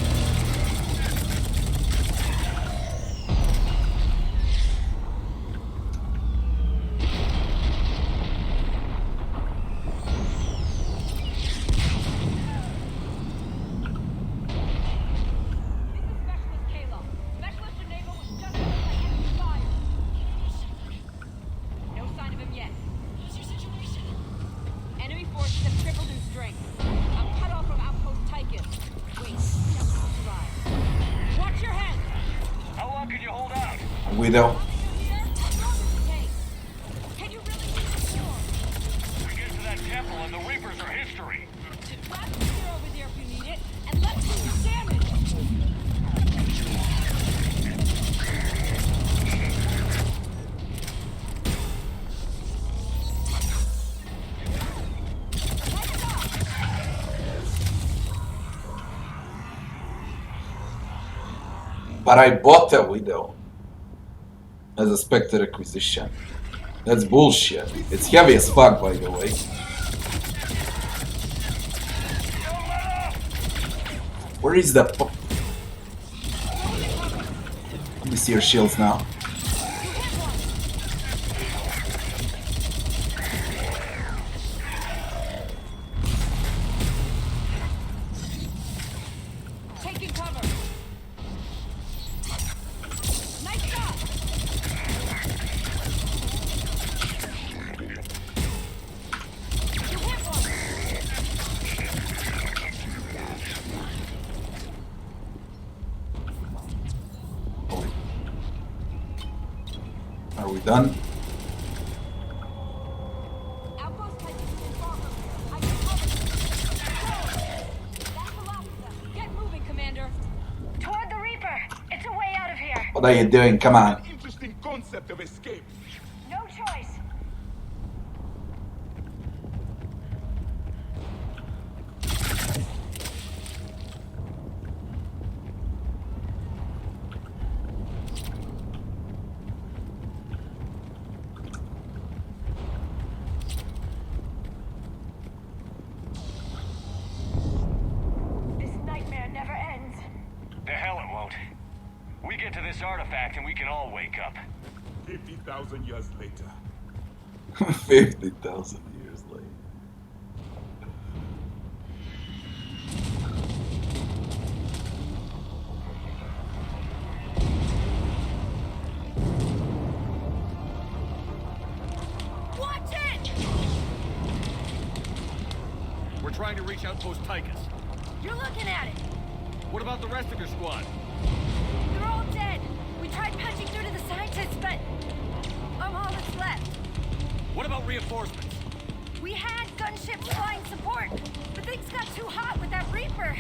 Widow. We get to that temple and the Reapers are history. Over there if you need it, and let's do the damage. But I bought a Widow as a Spectre acquisition. That's bullshit. It's heavy as fuck, by the way. Where is the... Let me see your shields now. Taking cover. Nice shot. You hit one. Are we done? Outpost type is in far from here. I can cover you. That's the last of them. Get moving, Commander. Toward the Reaper. It's a way out of here. What are you doing? Come on. interesting concept of escape. No choice. This nightmare never ends. The hell it won't. We get to this artifact and we can all wake up. 50,000 years later. 50,000 years later. Watch it! We're trying to reach Outpost Tychus. You're looking at it. What about the rest of your squad? They're all dead. We tried punching through to the scientists, but I'm all that's left. What about reinforcements? We had gunships flying support, but things got too hot with that Reaper.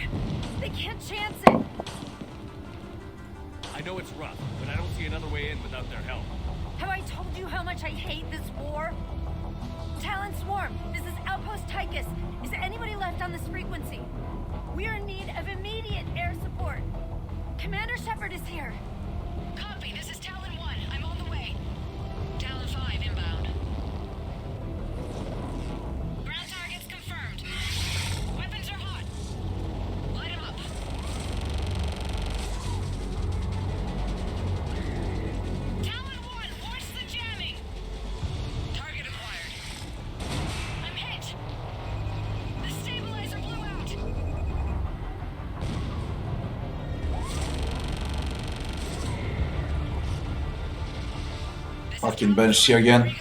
They can't chance it. I know it's rough, but I don't see another way in without their help. Have I told you how much I hate this war? Talon Swarm, this is Outpost Tychus. Is there anybody left on this frequency? We are in need of immediate air support. Commander Shepard is here. Copy, this is Talon 1. I'm on the way. Talon 5 inbound. Ground targets confirmed. Weapons are hot. Light 'em up. Talon 1, launch the jamming. Target acquired. I'm hit. The stabilizer blew out. Fucking Banshee again.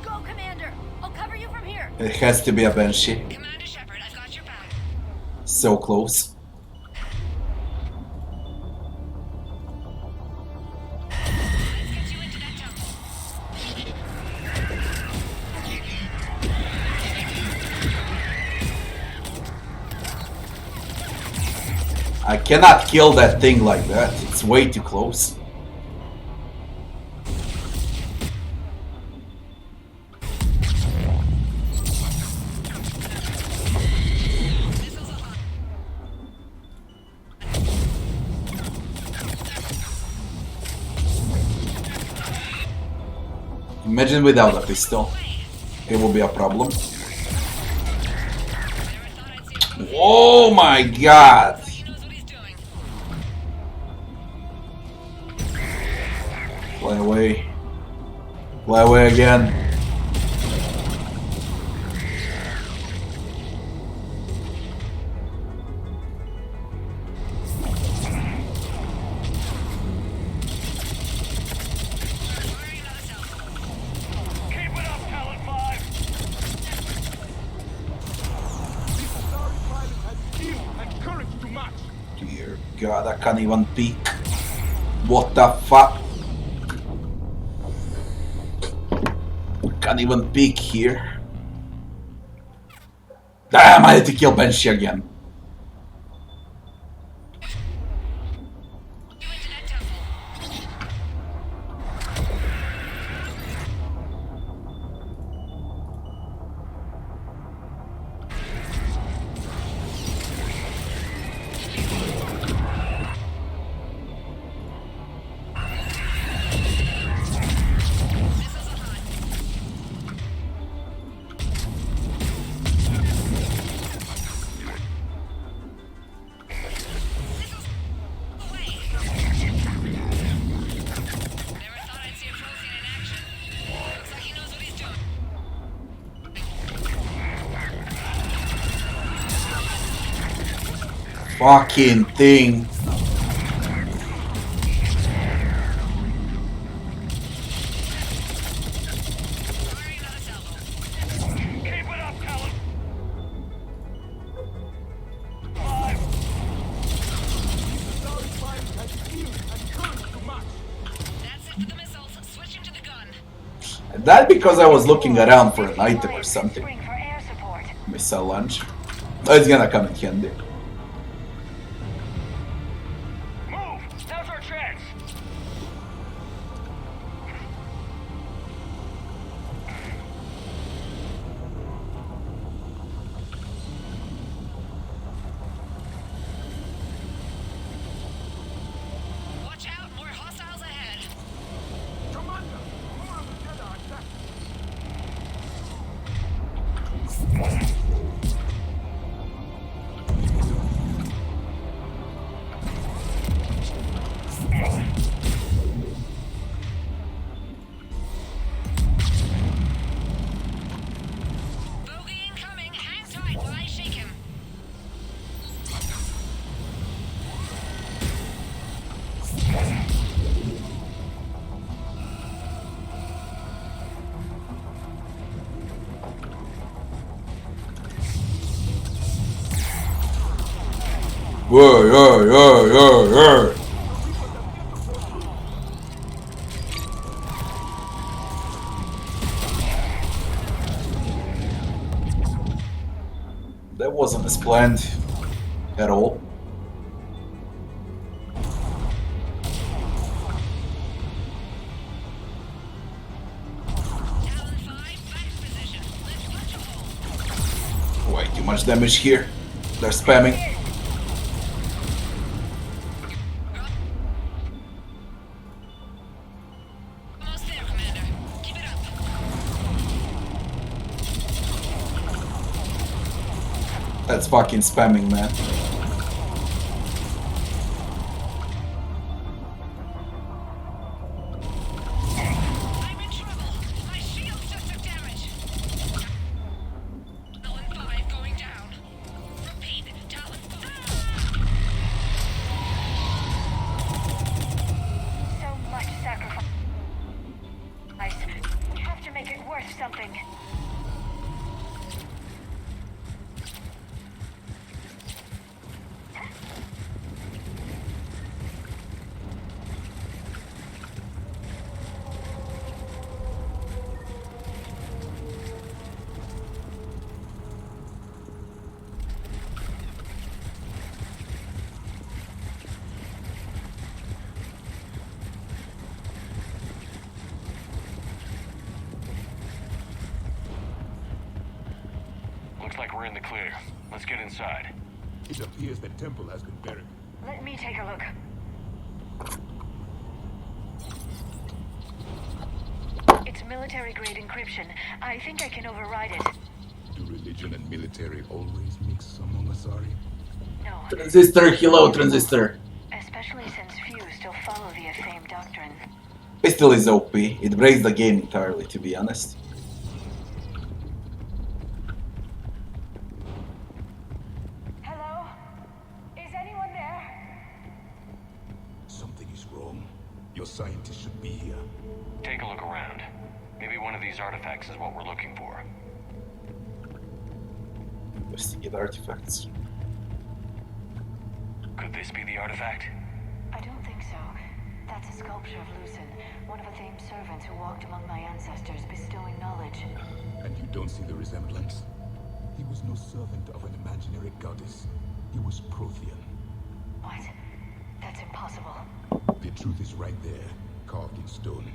Go, Commander. I'll cover you from here. It has to be a Banshee. Commander Shepard, I've got your back. So close. Let's get you into that temple. I cannot kill that thing like that. It's way too close. Imagine without a pistol. It will be a problem. Oh my god! Fly away. Fly away again. Dear God, I can't even peek. What the fuck? Can't even peek here. Damn, I had to kill Banshee again. Fucking thing. That because I was looking around for an item or something. Missile launch. Oh, it's gonna come in handy. Whoa. That wasn't as planned at all. Way too much damage here. They're spamming. That's fucking spamming, man. we're in the clear. Let's get inside. It appears the temple has been buried. Let me take a look. It's military-grade encryption. I think I can override it. Do religion and military always mix among Asari? No. Transistor, hello, Transistor. Especially since few still follow the Athame doctrine. Pistol is OP. It breaks the game entirely, to be honest. Hello? Is anyone there? Something is wrong. Your scientists should be here. Take a look around. Maybe one of these artifacts is what we're looking for. Investigate artifacts. Could this be the artifact? I don't think so. That's a sculpture of Lucen, one of Athame's servants who walked among my ancestors, bestowing knowledge. And you don't see the resemblance? He was no servant of an imaginary goddess. He was Prothean. What? That's impossible. The truth is right there, carved in stone.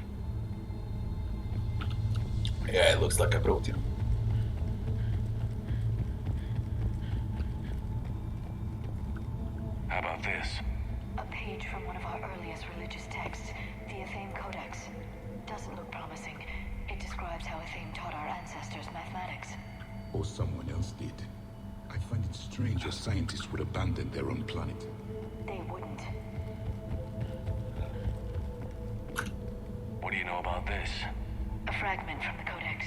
Yeah, it looks like a protein. How about this? A page from one of our earliest religious texts, the Athame Codex. Doesn't look promising. It describes how Athame taught our ancestors mathematics. Or someone else did. I find it strange your scientists would abandon their own planet. They wouldn't. What do you know about this? A fragment from the Codex.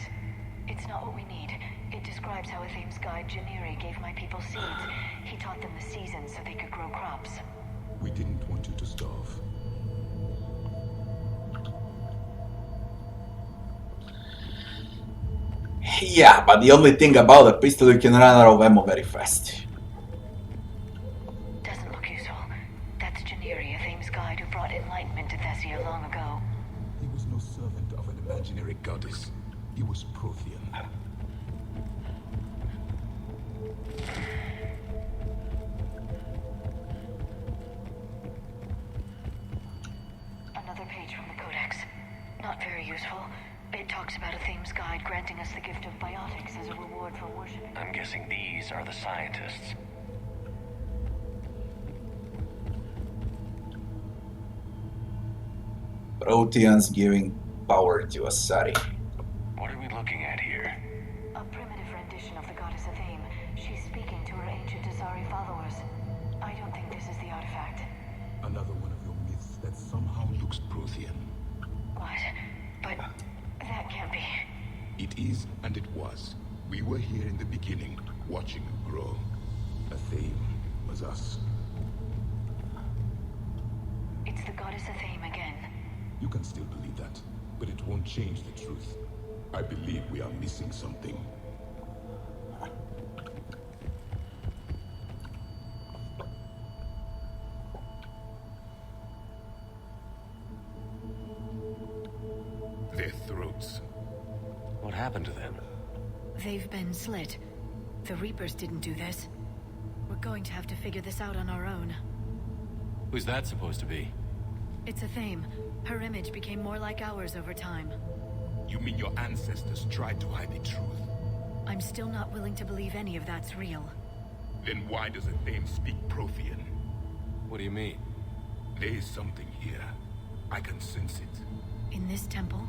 It's not what we need. It describes how Athame's guide Janiri gave my people seeds. He taught them the seasons so they could grow crops. We didn't want you to starve. Yeah, but the only thing about a pistol, you can run out of ammo very fast. Doesn't look useful. That's Janiri, Athame's guide who brought enlightenment to Thessia long ago. He was no servant of an imaginary goddess. He was Prothean. Another page from the Codex. Not very useful. It talks about Athame's guide granting us the gift of biotics as a reward for worshiping. I'm guessing these are the scientists. Proteans giving power to Asari. What are we looking at here? A primitive rendition of the goddess Athame. She's speaking to her ancient Asari followers. I don't think this is the artifact. Another one of your myths that somehow looks Prothean. What? But that can't be. It is, and it was. We were here in the beginning, watching you grow. Athame was us. It's the goddess Athame again. You can still believe that, but it won't change the truth. I believe we are missing something. Their throats. What happened to them? They've been slit. The Reapers didn't do this. We're going to have to figure this out on our own. Who's that supposed to be? It's Athame. Her image became more like ours over time. You mean your ancestors tried to hide the truth? I'm still not willing to believe any of that's real. Then why does Athame speak Prothean? What do you mean? There is something here. I can sense it. In this temple?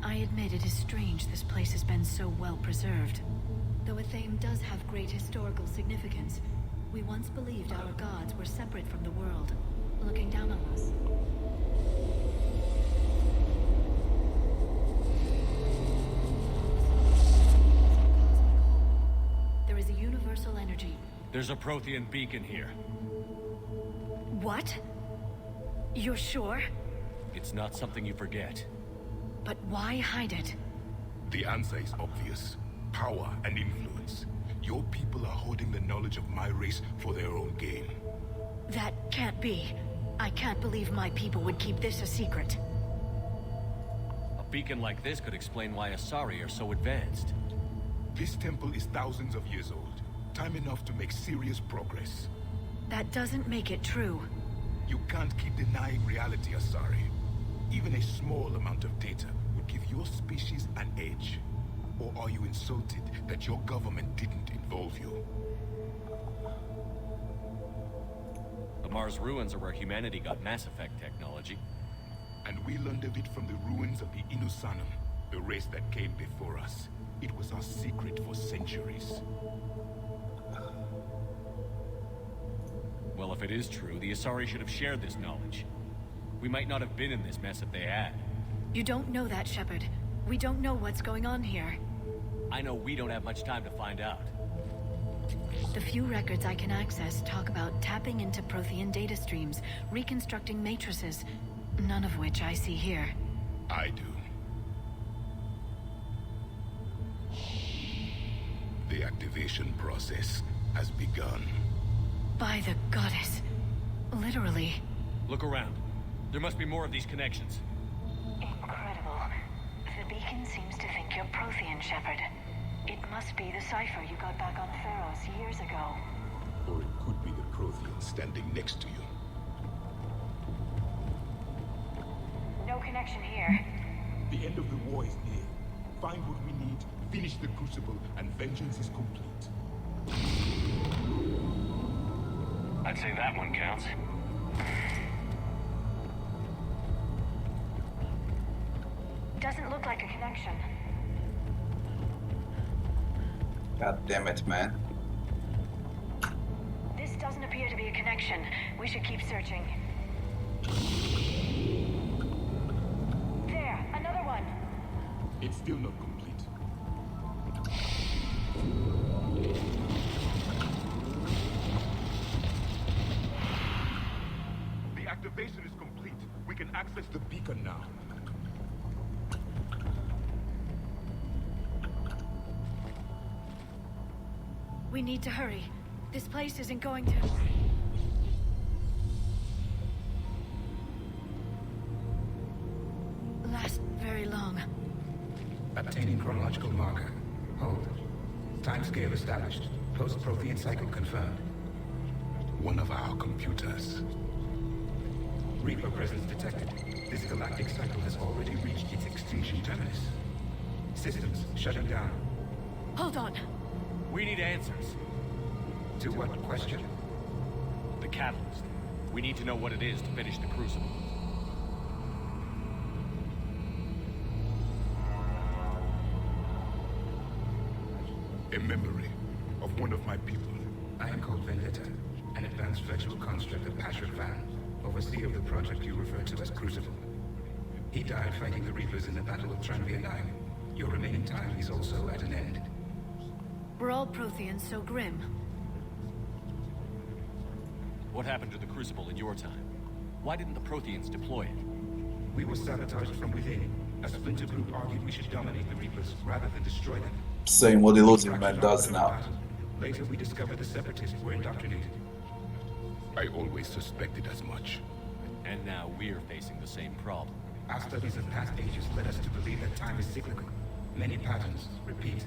I admit it is strange this place has been so well preserved. Though Athame does have great historical significance, we once believed our gods were separate from the world, looking down on us. There is a universal energy. There's a Prothean beacon here. What? You're sure? It's not something you forget. But why hide it? The answer is obvious. Power and influence. Your people are holding the knowledge of my race for their own gain. That can't be. I can't believe my people would keep this a secret. A beacon like this could explain why Asari are so advanced. This temple is thousands of years old. Time enough to make serious progress. That doesn't make it true. You can't keep denying reality, Asari. Even a small amount of data would give your species an edge. Or are you insulted that your government didn't involve you? The Mars ruins are where humanity got Mass Effect technology. And we learned of it from the ruins of the Inusanum, the race that came before us. It was our secret for centuries. Well, if it is true, the Asari should have shared this knowledge. We might not have been in this mess if they had. You don't know that, Shepard. We don't know what's going on here. I know we don't have much time to find out. The few records I can access talk about tapping into Prothean data streams, reconstructing matrices, none of which I see here. I do. The activation process has begun. By the goddess. Literally. Look around. There must be more of these connections. Incredible. The beacon seems to think you're Prothean, Shepard. It must be the cipher you got back on Theros years ago. Or it could be the Prothean standing next to you. No connection here. The end of the war is near. Find what we need, finish the Crucible, and vengeance is complete. I'd say that one counts. Doesn't look like a connection. God damn it, man. This doesn't appear to be a connection. We should keep searching. There, another one. It's still not complete. The activation is complete. We can access the beacon now. We need to hurry. This place isn't going to... last very long. Obtaining chronological marker. Hold. Timescale established. Post-Prothean cycle confirmed. One of our computers. Reaper presence detected. This galactic cycle has already reached its extinction terminus. Systems shutting down. Hold on. We need answers. To what question? The catalyst. We need to know what it is to finish the Crucible. A memory of one of my people. I am called Vendetta, an advanced virtual construct of Pasher Van, overseer of the project you refer to as Crucible. He died fighting the Reapers in the Battle of Tranvia 9. Your remaining time is also at an end. We're all Protheans so grim. What happened to the Crucible in your time? Why didn't the Protheans deploy it? We were sabotaged from within. A splinter group argued we should dominate the Reapers rather than destroy them. Same what the losing man does now. Later we discovered the Separatists were indoctrinated. I always suspected as much. And now we're facing the same problem. Our studies of past ages led us to believe that time is cyclical. Many patterns repeat.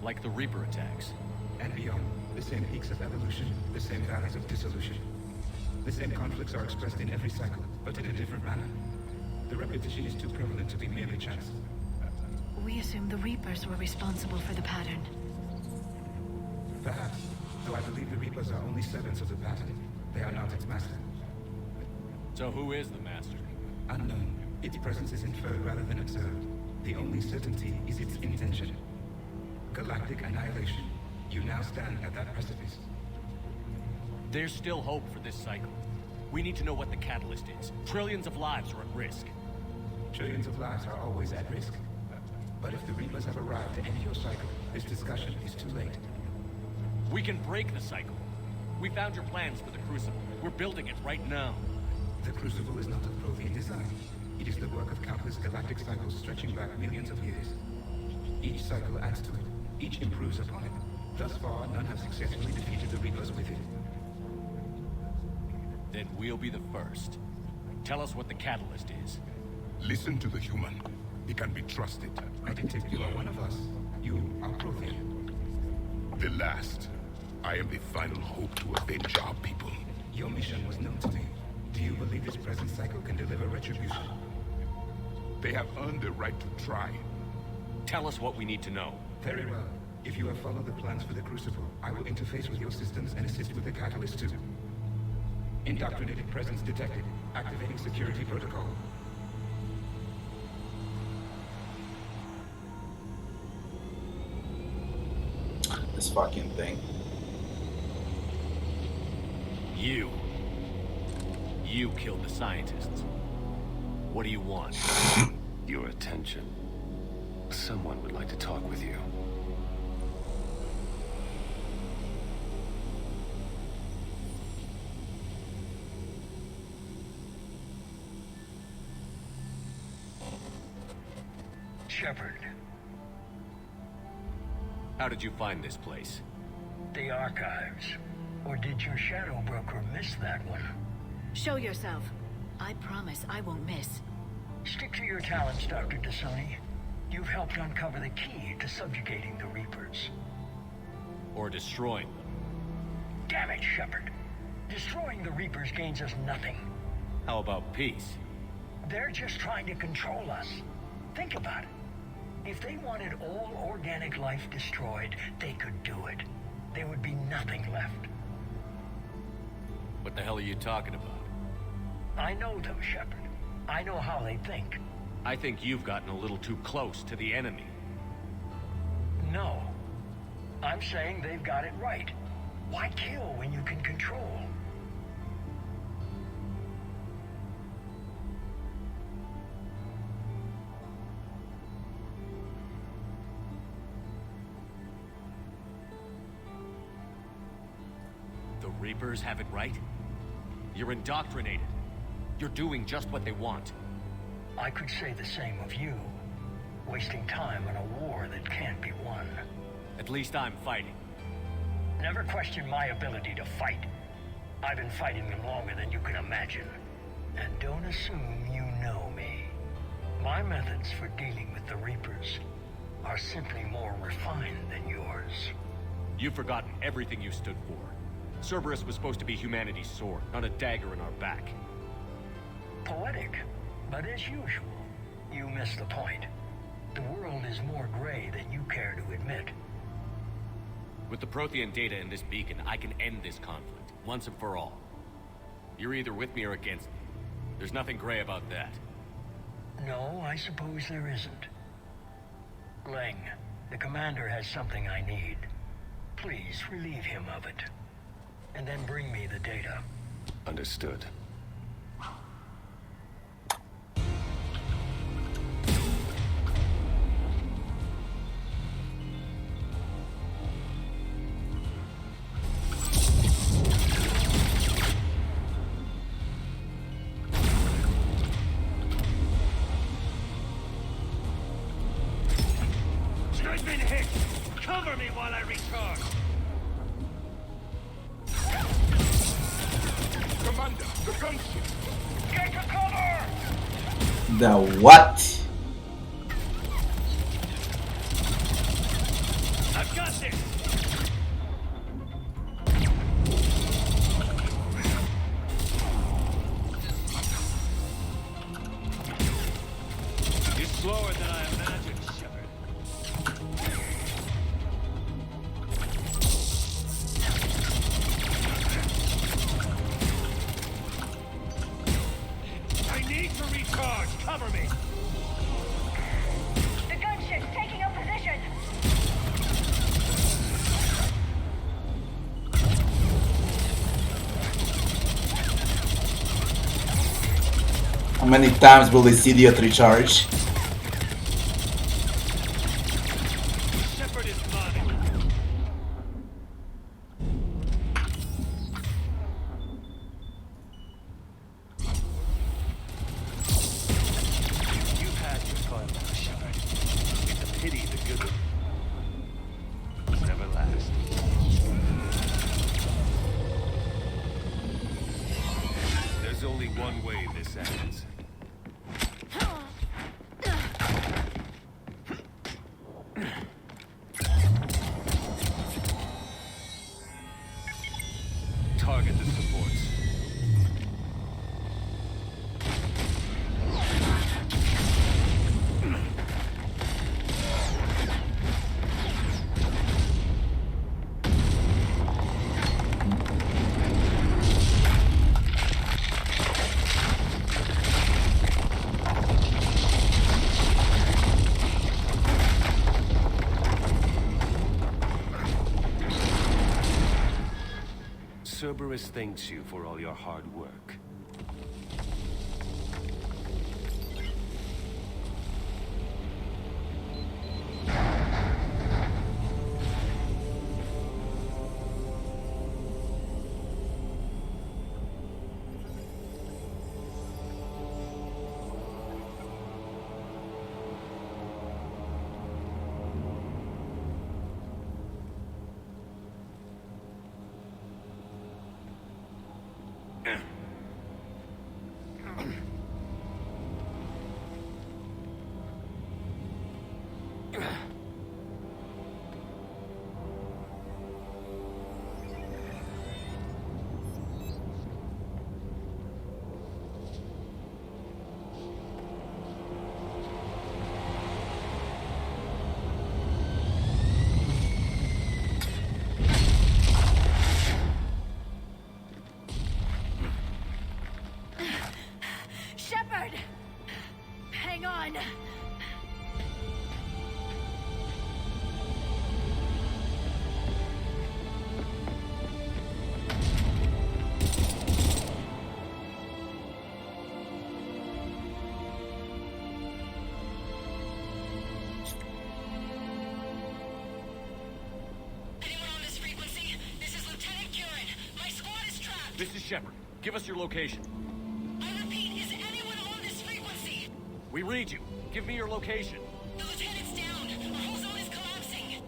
Like the Reaper attacks. And beyond, the same peaks of evolution, the same valleys of dissolution. The same conflicts are expressed in every cycle, but in a different manner. The repetition is too prevalent to be merely chance. We assume the Reapers were responsible for the pattern. Perhaps, though I believe the Reapers are only servants of the pattern. They are not its master. So who is the master? Unknown. Its presence is inferred rather than observed. The only certainty is its intention. Galactic annihilation. You now stand at that precipice. There's still hope for this cycle. We need to know what the catalyst is. Trillions of lives are at risk. Trillions of lives are always at risk. But if the Reapers have arrived to end your cycle, this discussion is too late. We can break the cycle. We found your plans for the Crucible. We're building it right now. The Crucible is not of Prothean design. It is the work of countless galactic cycles stretching back millions of years. Each cycle adds to it. Each improves upon it. Thus far, none have successfully defeated the Reapers with it. Then we'll be the first. Tell us what the catalyst is. Listen to the human. He can be trusted. I detect you are one of us. You are Prothean. The last. I am the final hope to avenge our people. Your mission was known to me. Do you believe this present cycle can deliver retribution? They have earned the right to try. Tell us what we need to know. Very well. If you have followed the plans for the Crucible, I will interface with your systems and assist with the Catalyst too. Indoctrinated presence detected. Activating security protocol. This fucking thing. You killed the scientists. What do you want? Your attention. Someone would like to talk with you. Shepard. How did you find this place? The archives. Or did your shadow broker miss that one? Show yourself. I promise I won't miss. Stick to your talents, Dr. Dasani. You've helped uncover the key to subjugating the Reapers. Or destroying them. Damn it, Shepard. Destroying the Reapers gains us nothing. How about peace? They're just trying to control us. Think about it. If they wanted all organic life destroyed, they could do it. There would be nothing left. What the hell are you talking about? I know them, Shepard. I know how they think. I think you've gotten a little too close to the enemy. No. I'm saying they've got it right. Why kill when you can control? The Reapers have it right? You're indoctrinated. You're doing just what they want. I could say the same of you. Wasting time on a war that can't be won. At least I'm fighting. Never question my ability to fight. I've been fighting them longer than you can imagine. And don't assume you know me. My methods for dealing with the Reapers are simply more refined than yours. You've forgotten everything you stood for. Cerberus was supposed to be humanity's sword, not a dagger in our back. Poetic, but as usual, you miss the point. The world is more gray than you care to admit. With the Prothean data in this beacon, I can end this conflict, once and for all. You're either with me or against me. There's nothing gray about that. No, I suppose there isn't. Leng, the commander has something I need. Please relieve him of it. And then bring me the data. Understood. I've been hit! Cover me while I recharge! Commander, the gunship! Get to cover! The what? I've got this! You're slower than I imagined, Shepard. I need to recharge! Cover me! The gunship's taking up position! How many times will this idiot recharge? Shepard is mine! You've had your fun now, Shepard. It's a pity the good never last. There's only one way this ends. Cerberus thanks you for all your hard work. Shepard! Hang on. This is Shepard. Give us your location. I repeat, is anyone on this frequency? We read you. Give me your location. The lieutenant's down. Our whole zone is collapsing.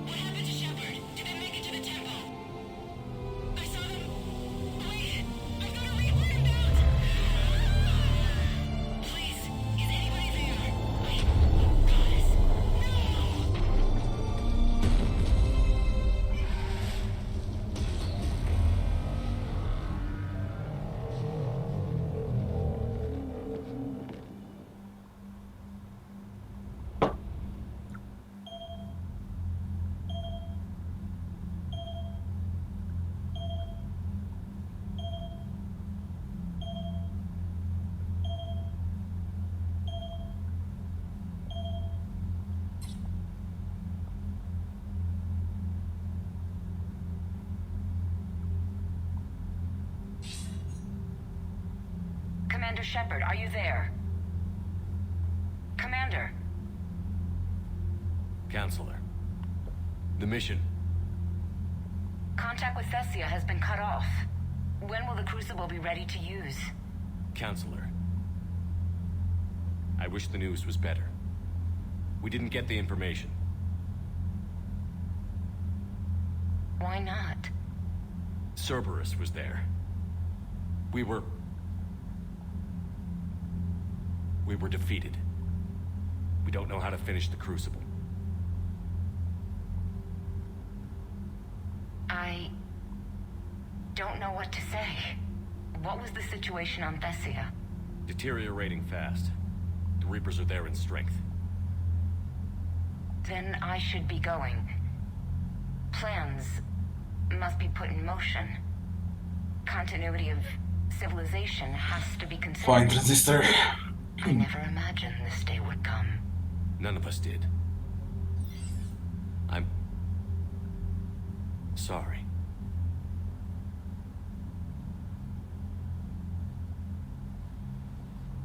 What happened to Shepard? Did they make it to the temple? I saw them. Wait, I've got a replay inbound. Please, is anybody there? Guys, Commander Shepard, are you there? Commander. Counselor. The mission. Contact with Thessia has been cut off. When will the Crucible be ready to use? Counselor. I wish the news was better. We didn't get the information. Why not? Cerberus was there. We were defeated. We don't know how to finish the Crucible. I don't know what to say. What was the situation on Thessia? Deteriorating fast. The Reapers are there in strength. Then I should be going. Plans must be put in motion. Continuity of civilization has to be considered. Fine, Transistor. I never imagined this day would come. None of us did. I'm sorry.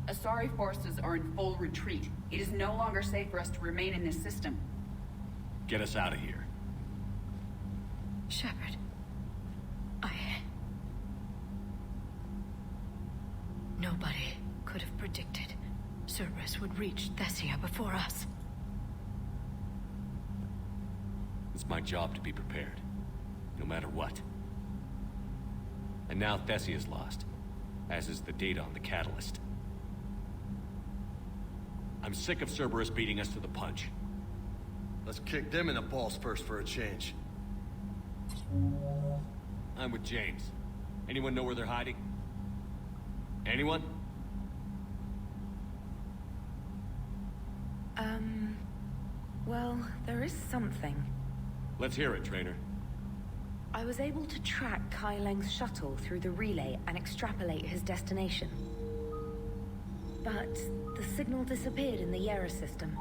Asari forces are in full retreat. It is no longer safe for us to remain in this system. Get us out of here. Shepard. Nobody could have predicted Cerberus would reach Thessia before us. It's my job to be prepared, no matter what. And now Thessia's lost, as is the data on the catalyst. I'm sick of Cerberus beating us to the punch. Let's kick them in the balls first for a change. I'm with James. Anyone know where they're hiding? Anyone? Well, there is something. Let's hear it, Trainer. I was able to track Kai Leng's shuttle through the relay and extrapolate his destination. But the signal disappeared in the Yera system.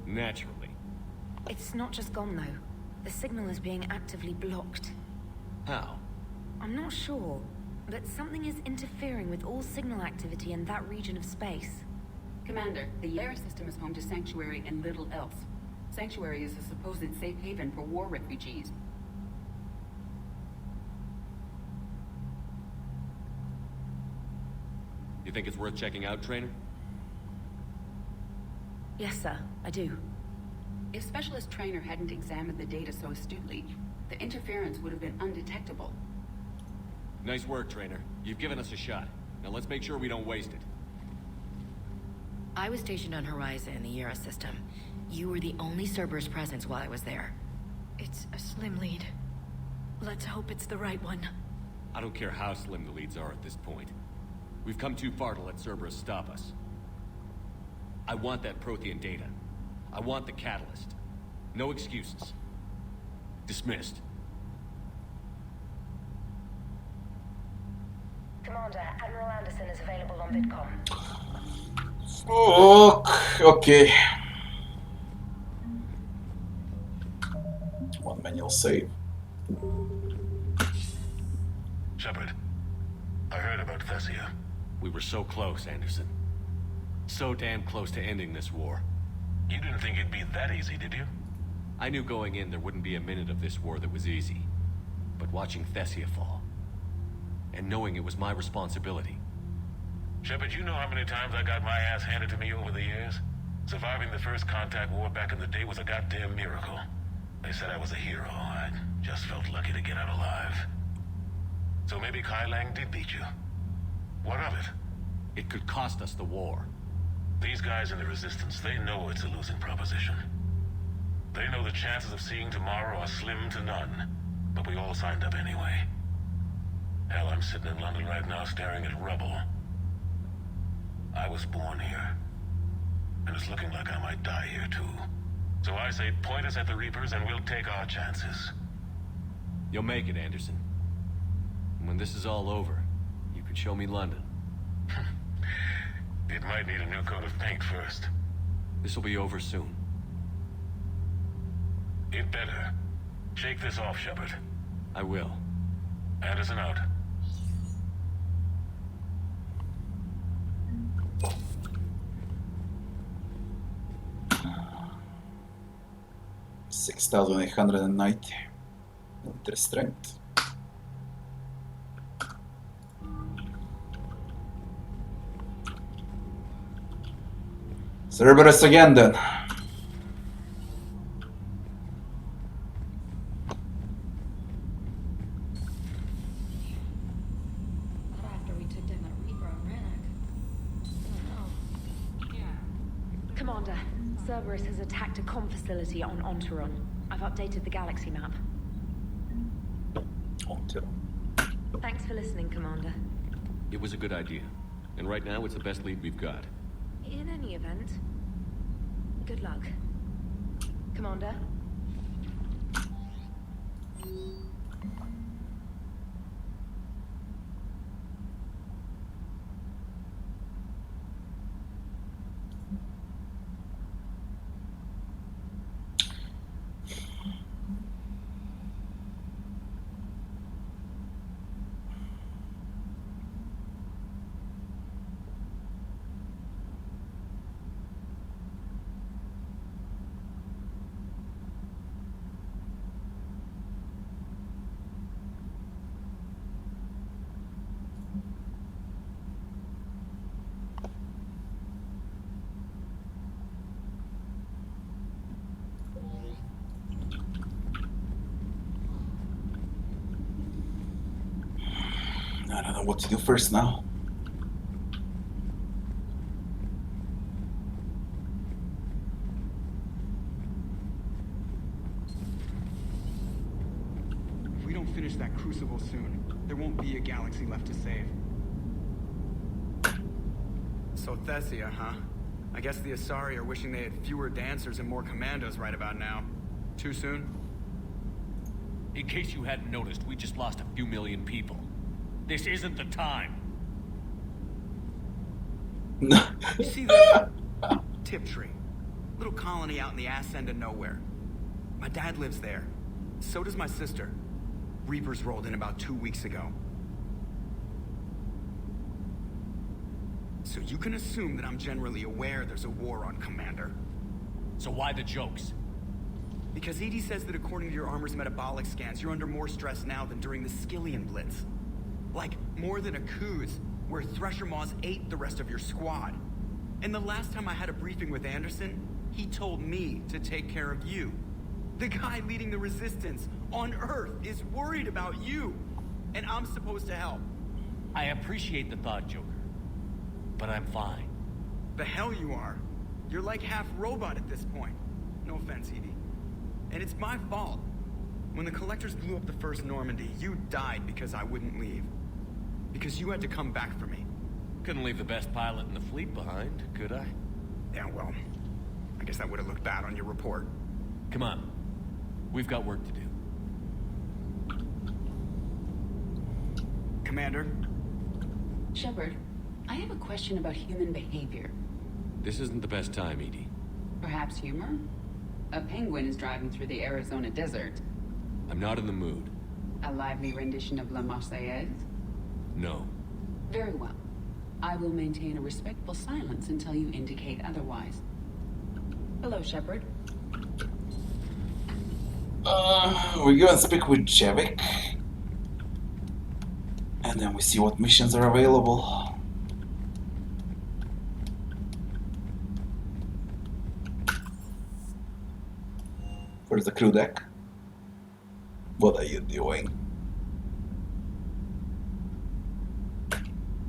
Naturally. It's not just gone, though. The signal is being actively blocked. How? I'm not sure, but something is interfering with all signal activity in that region of space. Commander, the Yara system is home to Sanctuary and little else. Sanctuary is a supposed safe haven for war refugees. You think it's worth checking out, Trainer? Yes, sir, I do. If Specialist Trainer hadn't examined the data so astutely, the interference would have been undetectable. Nice work, Trainer. You've given us a shot. Now let's make sure we don't waste it. I was stationed on Horizon in the Yara system. You were the only Cerberus presence while I was there. It's a slim lead. Let's hope it's the right one. I don't care how slim the leads are at this point. We've come too far to let Cerberus stop us. I want that Prothean data. I want the catalyst. No excuses. Dismissed. Commander, Admiral Anderson is available on VidCom. Okay. One manual save. Shepard, I heard about Thessia. We were so close, Anderson. So damn close to ending this war. You didn't think it'd be that easy, did you? I knew going in there wouldn't be a minute of this war that was easy. But watching Thessia fall, and knowing it was my responsibility. Shepard, you know how many times I got my ass handed to me over the years? Surviving the first contact war back in the day was a goddamn miracle. They said I was a hero. I just felt lucky to get out alive. So maybe Kai Lang did beat you. What of it? It could cost us the war. These guys in the Resistance, they know it's a losing proposition. They know the chances of seeing tomorrow are slim to none. But we all signed up anyway. Hell, I'm sitting in London right now staring at rubble. I was born here. And it's looking like I might die here too. So I say point us at the Reapers and we'll take our chances. You'll make it, Anderson. And when this is all over, you can show me London. It might need a new coat of paint first. This'll be over soon. It better. Shake this off, Shepard. I will. Anderson out. $6,890 military strength. Cerberus again then. After we took down that Reaper on Rannoch. I don't know. Commander, Cerberus has attacked a comm facility on Ontaron. I've updated the galaxy map. Ontaron. Thanks for listening, Commander. It was a good idea. And right now, it's the best lead we've got. In any event, good luck. Commander? I don't know what to do first now. If we don't finish that crucible soon, there won't be a galaxy left to save. So Thessia, huh? I guess the Asari are wishing they had fewer dancers and more commandos right about now. Too soon? In case you hadn't noticed, we just lost a few million people. This isn't the time. You see that? Tiptree. Little colony out in the ass end of nowhere. My dad lives there. So does my sister. Reapers rolled in about 2 weeks ago. So you can assume that I'm generally aware there's a war on, Commander. So why the jokes? Because EDI says that according to your armor's metabolic scans, you're under more stress now than during the Skillian Blitz. Like, more than a Kuz, where Thresher Maws ate the rest of your squad. And the last time I had a briefing with Anderson, he told me to take care of you. The guy leading the resistance on Earth is worried about you, and I'm supposed to help. I appreciate the thought, Joker. But I'm fine. The hell you are. You're like half robot at this point. No offense, EDI. And it's my fault. When the Collectors blew up the first Normandy, you died because I wouldn't leave. Because you had to come back for me. Couldn't leave the best pilot in the fleet behind, could I? Yeah, well, I guess that would have looked bad on your report. Come on. We've got work to do. Commander? Shepard, I have a question about human behavior. This isn't the best time, EDI. Perhaps humor? A penguin is driving through the Arizona desert. I'm not in the mood. A lively rendition of La Marseillaise? No. Very well. I will maintain a respectful silence until you indicate otherwise. Hello, Shepard. We go and speak with Javik. And then we see what missions are available. Where's the crew deck? What are you doing?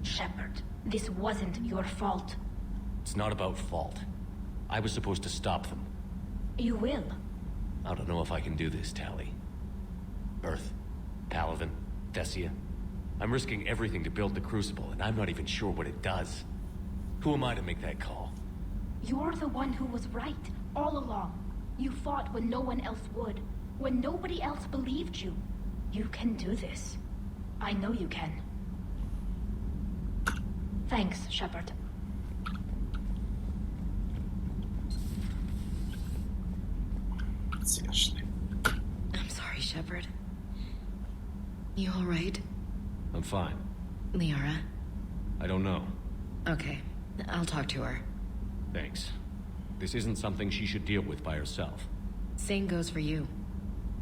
Shepard, this wasn't your fault. It's not about fault. I was supposed to stop them. You will. I don't know if I can do this, Tali. Earth, Palaven, Thessia. I'm risking everything to build the Crucible, and I'm not even sure what it does. Who am I to make that call? You're the one who was right, all along. You fought when no one else would, when nobody else believed you. You can do this. I know you can. Thanks, Shepard. Let's see, Ashley. I'm sorry, Shepard. You all right? I'm fine. Liara? I don't know. Okay, I'll talk to her. Thanks. This isn't something she should deal with by herself. Same goes for you.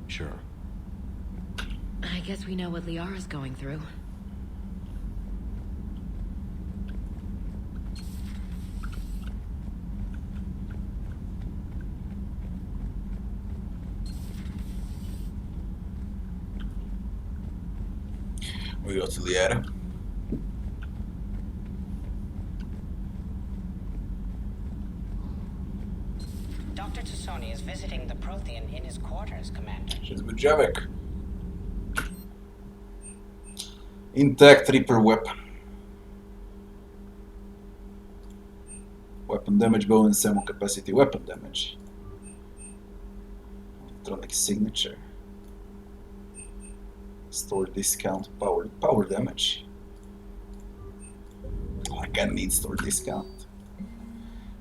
Sure. I guess we know what Liara's going through. We go to Liara. Dr. Tassoni is visiting the Prothean in his quarters, Commander. She's with Javik. Intact Reaper weapon. Weapon damage bonus, ammo capacity, weapon damage. Electronic signature. Store discount, power damage. I can need store discount.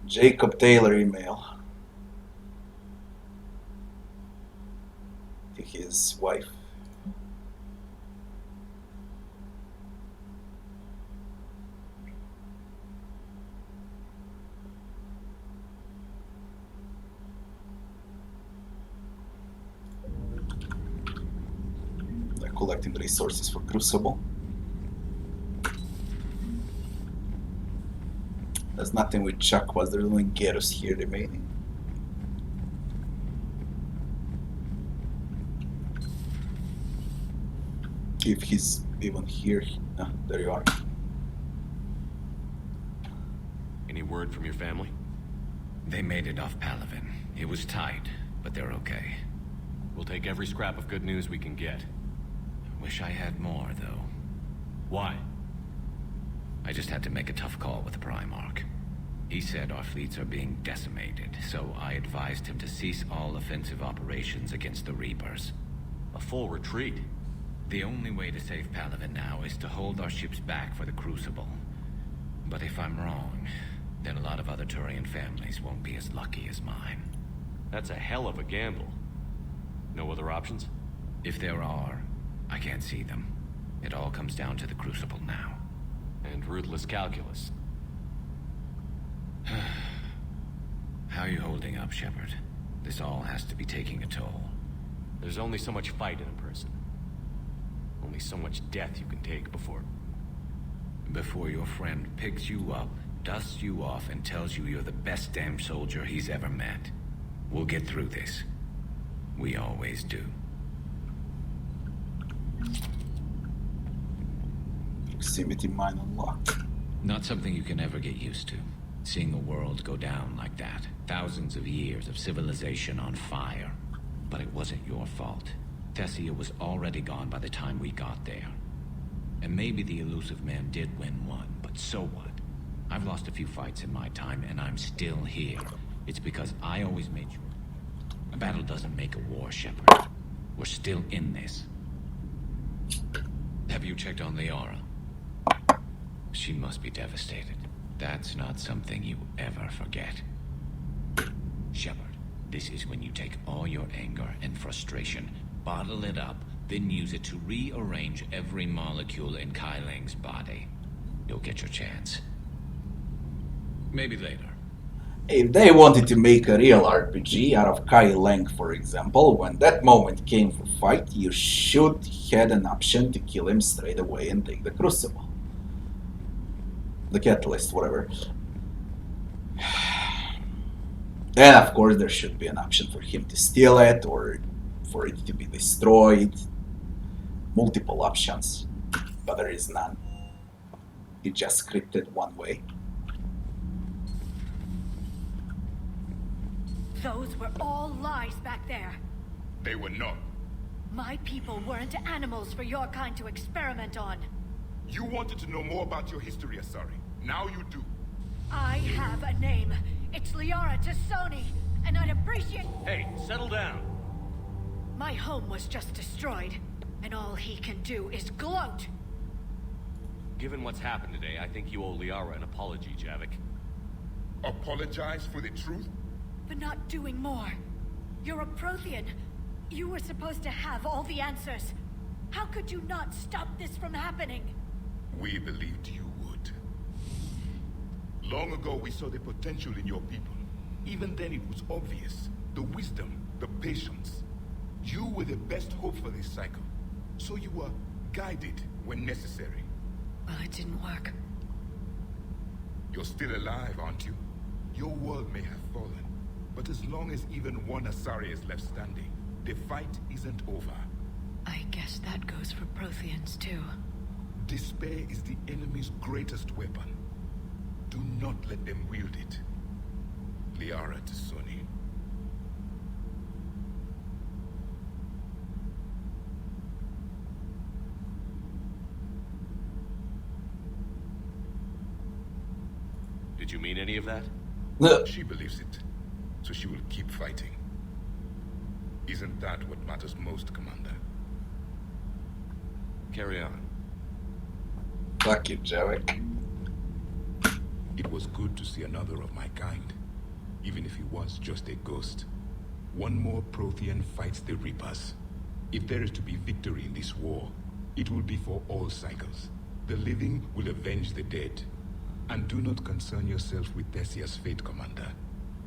Jacob Taylor email. To his wife. They're collecting resources for Crucible. There's nothing with Chuck, was there only Gyros here remaining? If he's even here. Ah, there you are. Any word from your family? They made it off Palaven. It was tight, but they're okay. We'll take every scrap of good news we can get. Wish I had more, though. Why? I just had to make a tough call with the Primarch. He said our fleets are being decimated, so I advised him to cease all offensive operations against the Reapers. A full retreat? The only way to save Palaven now is to hold our ships back for the Crucible. But if I'm wrong, then a lot of other Turian families won't be as lucky as mine. That's a hell of a gamble. No other options? If there are, I can't see them. It all comes down to the Crucible now. And ruthless calculus. How are you holding up, Shepard? This all has to be taking a toll. There's only so much fight in a person. Only so much death you can take before your friend picks you up, dusts you off, and tells you you're the best damn soldier he's ever met. We'll get through this. We always do. Proximity mine unlocked. Not something you can ever get used to. Seeing the world go down like that. Thousands of years of civilization on fire. But it wasn't your fault. Thessia was already gone by the time we got there. And maybe the elusive man did win one, but so what? I've lost a few fights in my time, and I'm still here. It's because I always made sure. A battle doesn't make a war, Shepard. We're still in this. Have you checked on Liara? She must be devastated. That's not something you ever forget. Shepard, this is when you take all your anger and frustration, bottle it up, then use it to rearrange every molecule in Kai Ling's body. You'll get your chance. Maybe later. If they wanted to make a real RPG out of Kai Lang, for example, when that moment came for fight, you should had an option to kill him straight away and take the Crucible. The catalyst, whatever. Then, of course, there should be an option for him to steal it, or for it to be destroyed. Multiple options, but there is none. It just scripted one way. Those were all lies back there. They were not. My people weren't animals for your kind to experiment on. You wanted to know more about your history, Asari. Now you do. I have a name. It's Liara Tassoni, and I'd appreciate... Hey, settle down. My home was just destroyed, and all he can do is gloat. Given what's happened today, I think you owe Liara an apology, Javik. Apologize for the truth? For not doing more. You're a Prothean. You were supposed to have all the answers. How could you not stop this from happening? We believed you would. Long ago, we saw the potential in your people. Even then, it was obvious. The wisdom, the patience. You were the best hope for this cycle. So you were guided when necessary. Well, it didn't work. You're still alive, aren't you? Your world may have fallen, but as long as even one Asari is left standing, the fight isn't over. I guess that goes for Protheans, too. Despair is the enemy's greatest weapon. Do not let them wield it. Liara Tassoni. Did you mean any of that? She believes it, so she will keep fighting. Isn't that what matters most, Commander? Carry on. Fuck you, Javik. It was good to see another of my kind, even if he was just a ghost. One more Prothean fights the Reapers. If there is to be victory in this war, it will be for all cycles. The living will avenge the dead. And do not concern yourself with Thessia's fate, Commander.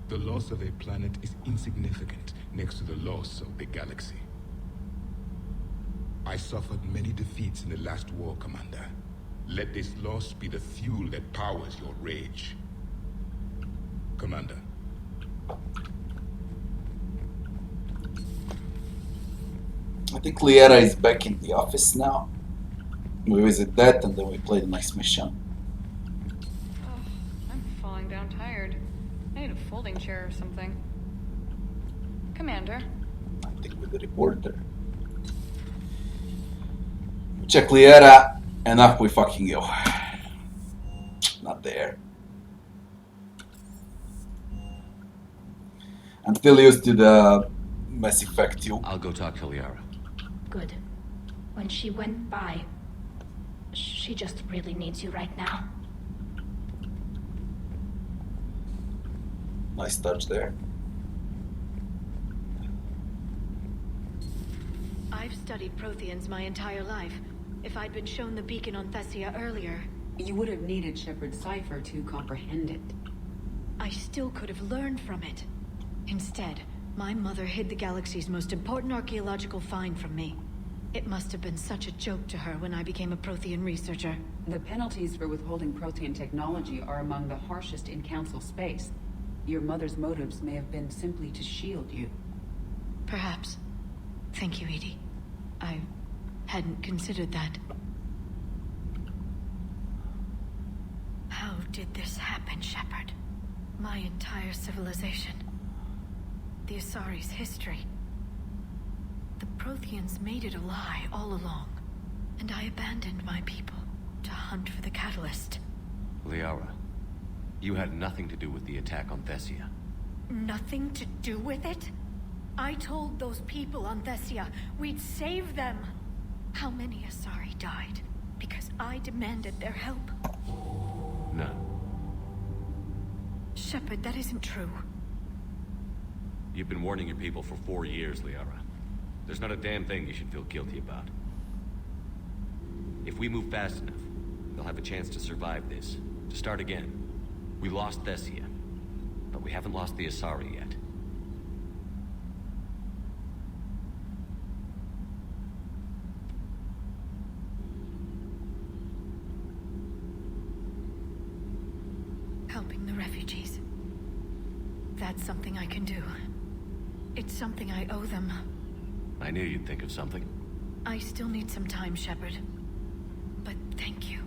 The loss of a planet is insignificant next to the loss of the galaxy. I suffered many defeats in the last war, Commander. Let this loss be the fuel that powers your rage. Commander. I think Liara is back in the office now. We visit that and then we play the next mission. I'm falling down tired. I need a folding chair or something. Commander. I think with the reporter. Check Liara, and up we fucking go. Not there. I'm still used to the Mass Effect 2. I'll go talk to Liara. Good. When she went by, she just really needs you right now. Nice touch there. I've studied Protheans my entire life. If I'd been shown the beacon on Thessia earlier... You would have needed Shepard's cipher to comprehend it. I still could have learned from it. Instead, my mother hid the galaxy's most important archaeological find from me. It must have been such a joke to her when I became a Prothean researcher. The penalties for withholding Prothean technology are among the harshest in Council space. Your mother's motives may have been simply to shield you. Perhaps. Thank you, Edie. I hadn't considered that. How did this happen, Shepard? My entire civilization. The Asari's history. The Protheans made it a lie all along, and I abandoned my people to hunt for the catalyst. Liara, you had nothing to do with the attack on Thessia. Nothing to do with it? I told those people on Thessia we'd save them. How many Asari died because I demanded their help? None. Shepard, that isn't true. You've been warning your people for 4 years, Liara. There's not a damn thing you should feel guilty about. If we move fast enough, they'll have a chance to survive this, to start again. We lost Thessia, but we haven't lost the Asari yet. Helping the refugees. That's something I can do. It's something I owe them. I knew you'd think of something. I still need some time, Shepard. But thank you.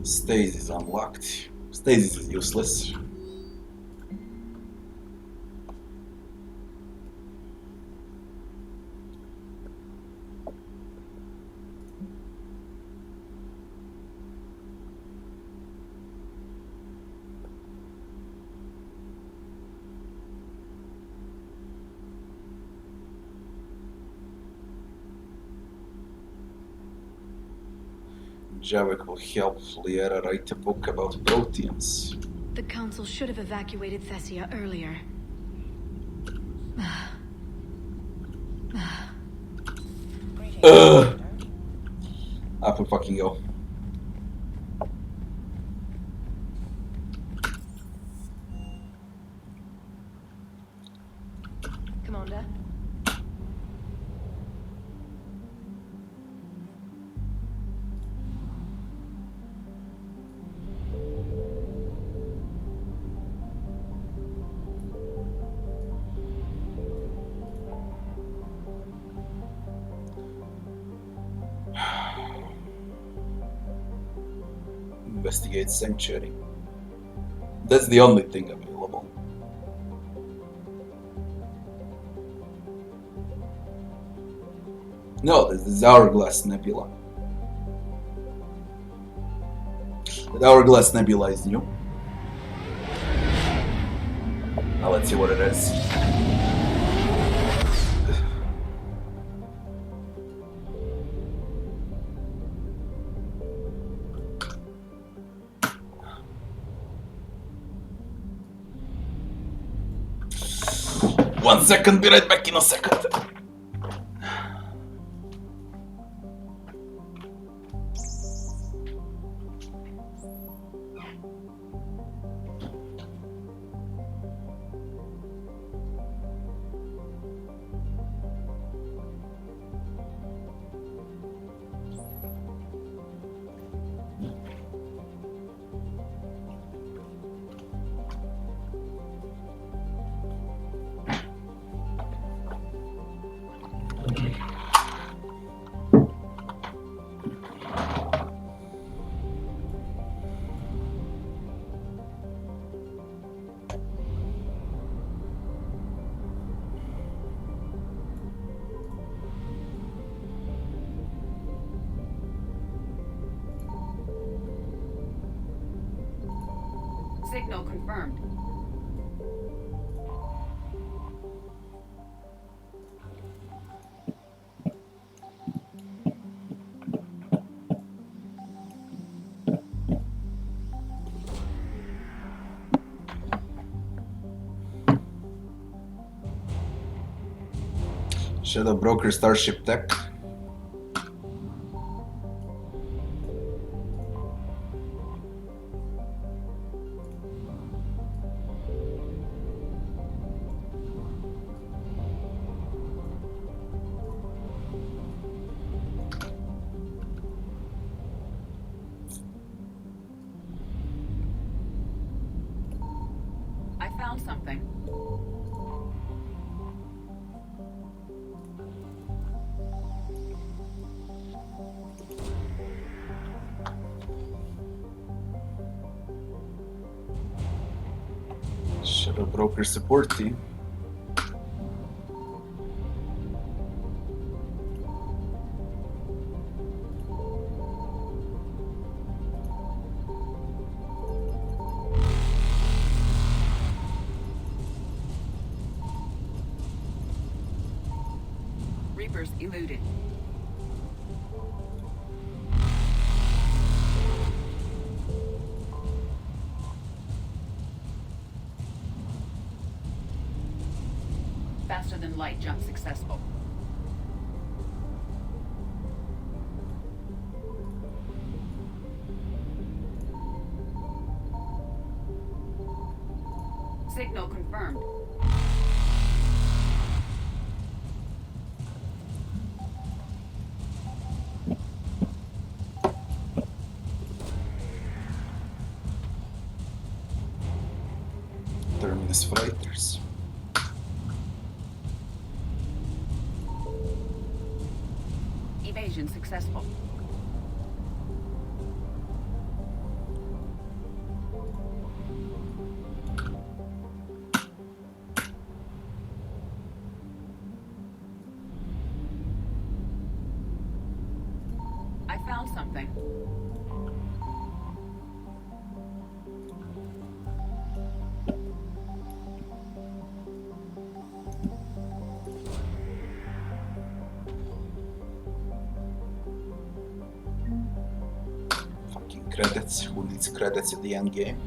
Stasis unlocked. Stasis is useless. Javik will help Liara write a book about Protheans. The Council should have evacuated Thessia earlier. Up and fucking go. Commander? Investigate Sanctuary. That's the only thing available. No, this is Hourglass Nebula. The Hourglass Nebula is new. Now let's see what it is. One second, be right back in a second. Signal confirmed. Shadow Broker Starship Tech. I found something. Shadow Broker support team. Reapers eluded. Faster than light jump successful. Signal confirmed. Terminus freighters. Evasion successful. I found something. Fucking credits. Who needs credits at the end game?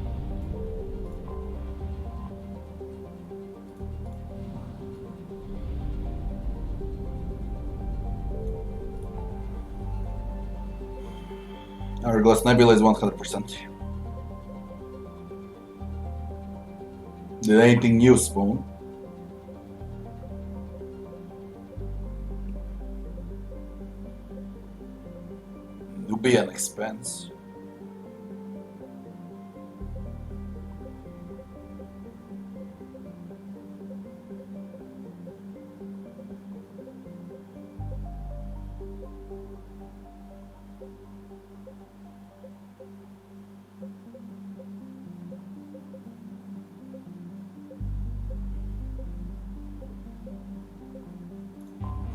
Hourglass Nebula is 100%. Did anything new spawn? Nubian expense.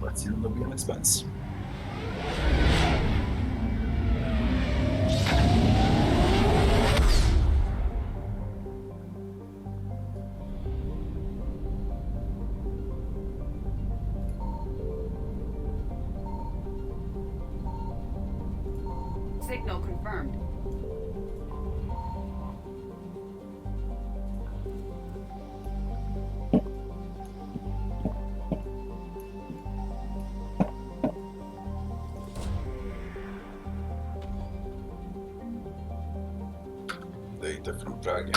Let's see the Nubian expense. Signal confirmed. Data from Dragon.